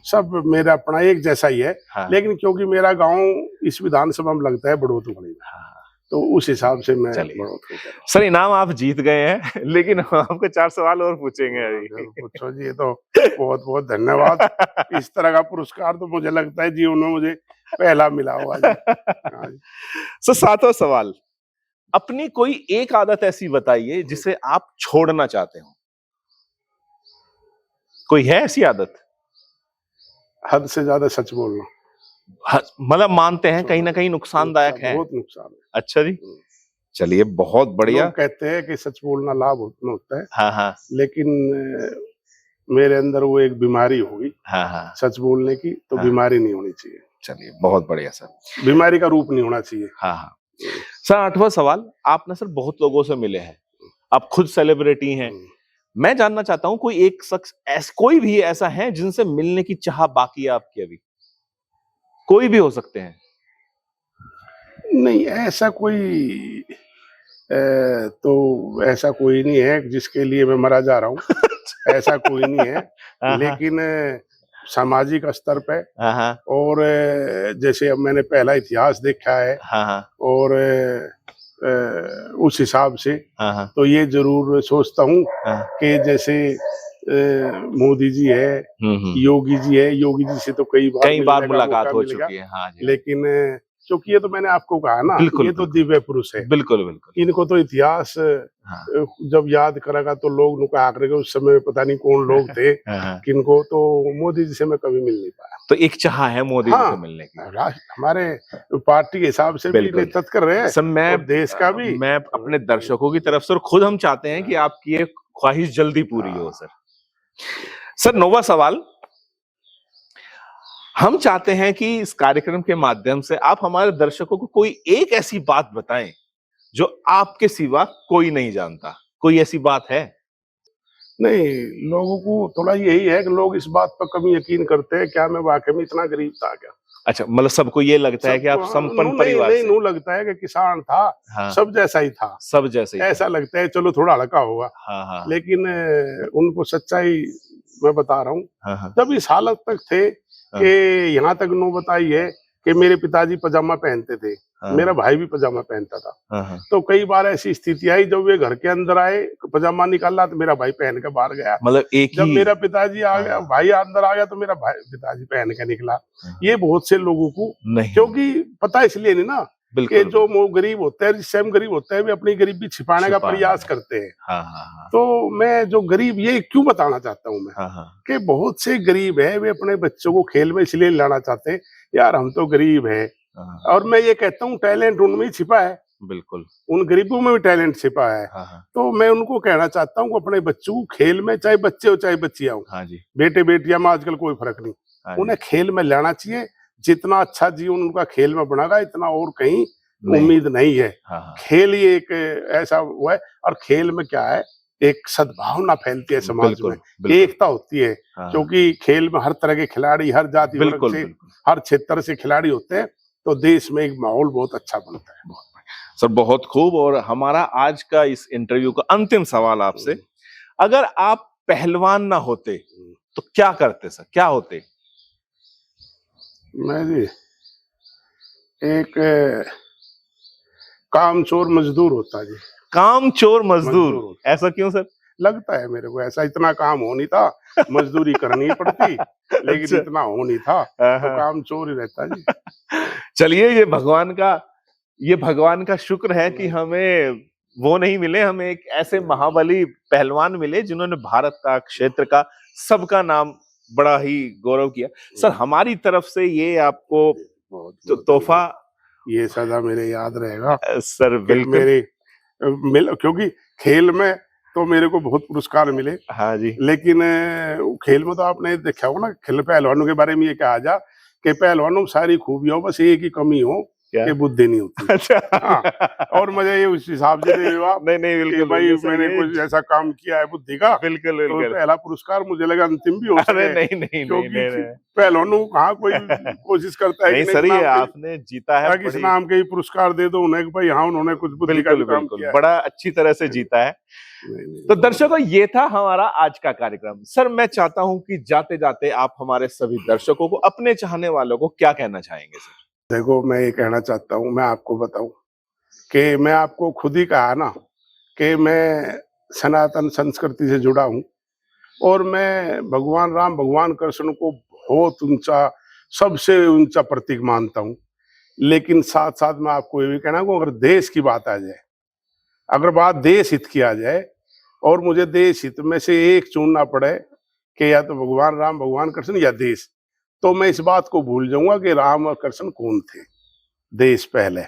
सब मेरा अपना एक जैसा ही है। लेकिन क्योंकि मेरा गांव इस विधानसभा में लगता है बड़ौद में, तो उस हिसाब से मैं सर इनाम आप जीत गए हैं, लेकिन हम आपको 4 सवाल और पूछेंगे अभी। पूछो जी, ये तो बहुत बहुत धन्यवाद। इस तरह का पुरस्कार तो मुझे लगता है जीवन में मुझे पहला मिला हुआ है। सर 7वां सवाल, अपनी कोई एक आदत ऐसी बताइए जिसे आप छोड़ना चाहते हो। कोई है ऐसी आदत? हद से ज्यादा सच बोलना। मतलब मानते हैं कहीं ना कहीं नुकसानदायक है? बहुत नुकसान है। अच्छा जी, चलिए बहुत बढ़िया। लोग कहते हैं कि सच बोलना लाभ होता है। हाँ हाँ। लेकिन मेरे अंदर वो एक बीमारी होगी। हाँ हाँ। सच बोलने की, तो बीमारी नहीं होनी चाहिए। चलिए बहुत बढ़िया सर, बीमारी का रूप नहीं होना चाहिए। हाँ हाँ। सर 8वां सवाल, आप ना सर बहुत लोगों से मिले हैं, आप खुद सेलिब्रिटी हैं, मैं जानना चाहता हूं कोई एक शख्स कोई भी ऐसा है जिनसे मिलने की चाह बाकी है आपकी अभी? कोई भी हो सकते हैं। नहीं, ऐसा कोई तो ऐसा कोई नहीं है जिसके लिए मैं मरा जा रहा हूँ। ऐसा कोई नहीं है। हाँ, लेकिन सामाजिक स्तर पे हाँ, हाँ, और जैसे अब मैंने पहला इतिहास देखा है हाँ, हाँ, और उस हिसाब से हाँ, हाँ, तो ये जरूर सोचता हूँ हाँ, कि जैसे मोदी जी है, योगी जी है, योगी जी से तो कई बार कई बार मिलने का मुलाकात मौका हो मिल गया। चुकी है। हाँ जी, लेकिन क्योंकि ये तो मैंने आपको कहा ना, बिल्कुल, ये तो बिल्कुल, दिव्य पुरुष है। बिल्कुल, बिल्कुल। इनको तो इतिहास हाँ, जब याद करेगा तो लोग नुका आकर उस समय पता नहीं कौन लोग थे हाँ, हाँ। किनको, तो मोदी जी से मैं कभी मिल नहीं पाया। तो एक चाह है मोदी जी हाँ, से मिलने की। हमारे पार्टी के हिसाब से भी बिल्कुल। नेतृत्व कर रहे हैं सर और देश का भी। मैं अपने दर्शकों की तरफ से और खुद हम चाहते हैं कि आपकी ये ख्वाहिश जल्दी पूरी हो सर। सर, नौवां सवाल, हम चाहते हैं कि इस कार्यक्रम के माध्यम से आप हमारे दर्शकों को कोई एक ऐसी बात बताएं जो आपके सिवा कोई नहीं जानता। कोई ऐसी बात है? नहीं, लोगों को थोड़ा यही है कि लोग इस बात पर कम यकीन करते हैं, क्या मैं वाकई में इतना गरीब था क्या? अच्छा, मतलब सबको ये लगता है कि आप संपन्न परिवार नहीं, से। नू लगता है कि किसान था, हाँ, सब जैसा ही था, सब जैसे ही ऐसा लगता है, चलो थोड़ा हल्का होगा। हाँ, हाँ, लेकिन उनको सच्चाई मैं बता रहा हूँ। हाँ, हाँ, जब इस हालत तक थे कि यहाँ तक नो बताई है कि मेरे पिताजी पजामा पहनते थे, हाँ, मेरा भाई भी पजामा पहनता था। हाँ, हाँ। तो कई बार ऐसी स्थिति आई जब वे घर के अंदर आए, पजामा निकाला तो मेरा भाई पहन के बाहर गया। मतलब एक जब ही। मेरा पिताजी आ गया, हाँ। भाई अंदर आ गया तो मेरा भाई पिताजी पहन के निकला। हाँ। ये बहुत से लोगों को नहीं, क्योंकि पता इसलिए नहीं ना कि बिल्कुल, जो वो गरीब होते हैं, जिससे हम गरीब होते हैं, वे अपनी गरीबी छिपाने का छिपा प्रयास है। करते हैं। हाँ, हाँ, हाँ, तो मैं जो गरीब, ये क्यों बताना चाहता हूँ मैं हाँ, हाँ, कि बहुत से गरीब है, वे अपने बच्चों को खेल में इसलिए लाना चाहते हैं, यार हम तो गरीब है। हाँ, और मैं ये कहता हूँ टैलेंट उनमें ही छिपा है, बिल्कुल। उन गरीबों में भी टैलेंट छिपा है। हाँ, हाँ, तो मैं उनको कहना चाहता हूँ अपने बच्चों को खेल में, चाहे बच्चे हो चाहे बच्चियां हो, हाँ जी, बेटे बेटियां में आजकल कोई फर्क नहीं, हाँ जी। उन्हें खेल में लाना चाहिए। जितना अच्छा जीवन उनका खेल में बनेगा, इतना और कहीं नहीं। उम्मीद नहीं है। हाँ, हाँ, खेल ही एक ऐसा हुआ है, और खेल में क्या है, एक सद्भावना फैलती है समाज बिल्कुल, में, बिल्कुल। एकता होती है। हाँ, क्योंकि खेल में हर तरह के खिलाड़ी, हर जाति वर्ग बिल्कुल, से, बिल्कुल। हर क्षेत्र से खिलाड़ी होते हैं, तो देश में एक माहौल बहुत अच्छा बनता है। सर, बहुत खूब। और हमारा आज का इस इंटरव्यू का अंतिम सवाल आपसे, अगर आप पहलवान ना होते तो क्या करते सर? क्या होते? मैं जी एक कामचोर मजदूर होता जी। कामचोर मजदूर? मजदूर। ऐसा क्यों सर? लगता है मेरे को ऐसा, इतना काम हो नहीं था, मजदूरी करनी पड़ती, लेकिन अच्छा। इतना हो नहीं था, हाँ, तो हाँ। काम चोर ही रहता जी। चलिए, ये भगवान का शुक्र है कि हमें वो नहीं मिले, हमें एक ऐसे महाबली पहलवान मिले जिन्होंने भारत का, क्षेत्र का, सबका नाम बड़ा ही गौरव किया। सर, हमारी तरफ से ये आपको बहुत तोहफा। ये सदा मेरे याद रहेगा सर कि बिल्कुल। क्योंकि खेल में तो मेरे को बहुत पुरस्कार मिले, हाँ जी, लेकिन खेल में तो आपने देखा होगा ना, खेल पहलवानों के बारे में ये कहा जा कि पहलवानों में सारी खूबियां, बस एक ही कमी हो क्या? कि बुद्धि नहीं होती। अच्छा। हाँ, और मुझे ये उस हिसाब से दे दो आप नहीं, नहीं, कि बिल्कुल, भाई बिल्कुल सर, मैंने ये कुछ ऐसा काम किया है बुद्धि का, बिल्कुल, तो बिल्कुल। पहला पुरस्कार मुझे लगा अंतिम भी हो अरे सके, नहीं, नहीं, नहीं, क्योंकि नहीं, नहीं। पहलवानों को कहाँ कोई कोशिश करता है नहीं कि सर, इस ये नाम के, आपने जीता है इस बड़ी। नाम के ही पुरस्कार दे दो उन्हें कि भाई हाँ उन्होंने कुछ बुद्धि का बिल्कुल, भी काम बिल्कुल, किया है। बड़ा अच्छी तरह से जीता है। नहीं, तो दर्शकों, ये था हमारा आज का कार्यक्रम। सर, मैं चाहता हूं कि जाते जाते आप हमारे सभी दर्शकों को, अपने चाहने वालों को क्या कहना चाहेंगे सर? देखो, मैं ये कहना चाहता हूँ, मैं आपको बताऊं कि मैं आपको खुद ही कहा ना कि मैं सनातन संस्कृति से जुड़ा हूँ, और मैं भगवान राम, भगवान कृष्ण को बहुत ऊंचा, सबसे ऊंचा प्रतीक मानता हूँ। लेकिन साथ साथ मैं आपको ये भी कहना हूँ, अगर देश की बात आ जाए, अगर बात देश हित की आ जाए, और मुझे देश हित में से एक चुनना पड़े कि या तो भगवान राम, भगवान कृष्ण या देश, तो मैं इस बात को भूल जाऊंगा कि राम और कृष्ण कौन थे। देश पहले,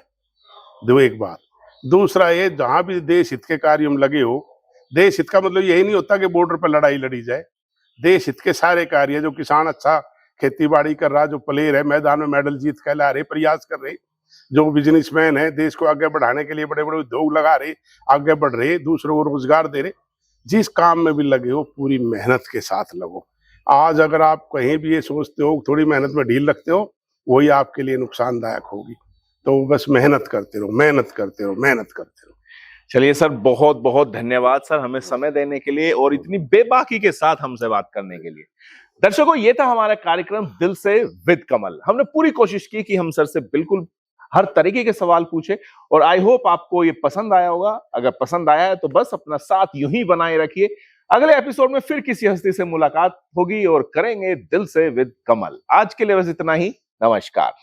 दो एक बात। दूसरा ये, जहां भी देश हित के कार्य में लगे हो, देश हित का मतलब यही नहीं होता कि बॉर्डर पर लड़ाई लड़ी जाए। देश हित के सारे कार्य, जो किसान अच्छा खेती बाड़ी कर रहा, जो प्लेयर है मैदान में मेडल जीत के ला रहे, प्रयास कर रहे, जो बिजनेसमैन है देश को आगे बढ़ाने के लिए बड़े बड़े उद्योग लगा रहे, आगे बढ़ रहे, दूसरों को रोजगार दे रहे, जिस काम में भी लगे हो पूरी मेहनत के साथ लगो। आज अगर आप कहीं भी ये सोचते हो थोड़ी मेहनत में ढील रखते हो, वही आपके लिए नुकसानदायक होगी। तो बस मेहनत करते रहो, मेहनत करते रहो, मेहनत करते रहो। चलिए सर, बहुत बहुत धन्यवाद सर हमें समय देने के लिए और इतनी बेबाकी के साथ हमसे बात करने के लिए। दर्शकों, ये था हमारा कार्यक्रम दिल से विद कमल। हमने पूरी कोशिश की कि हम सर से बिल्कुल हर तरीके के सवाल पूछे और आई होप आपको ये पसंद आया होगा। अगर पसंद आया है तो बस अपना साथ यूं ही बनाए रखिए। अगले एपिसोड में फिर किसी हस्ती से मुलाकात होगी और करेंगे दिल से विद कमल। आज के लिए बस इतना ही। नमस्कार।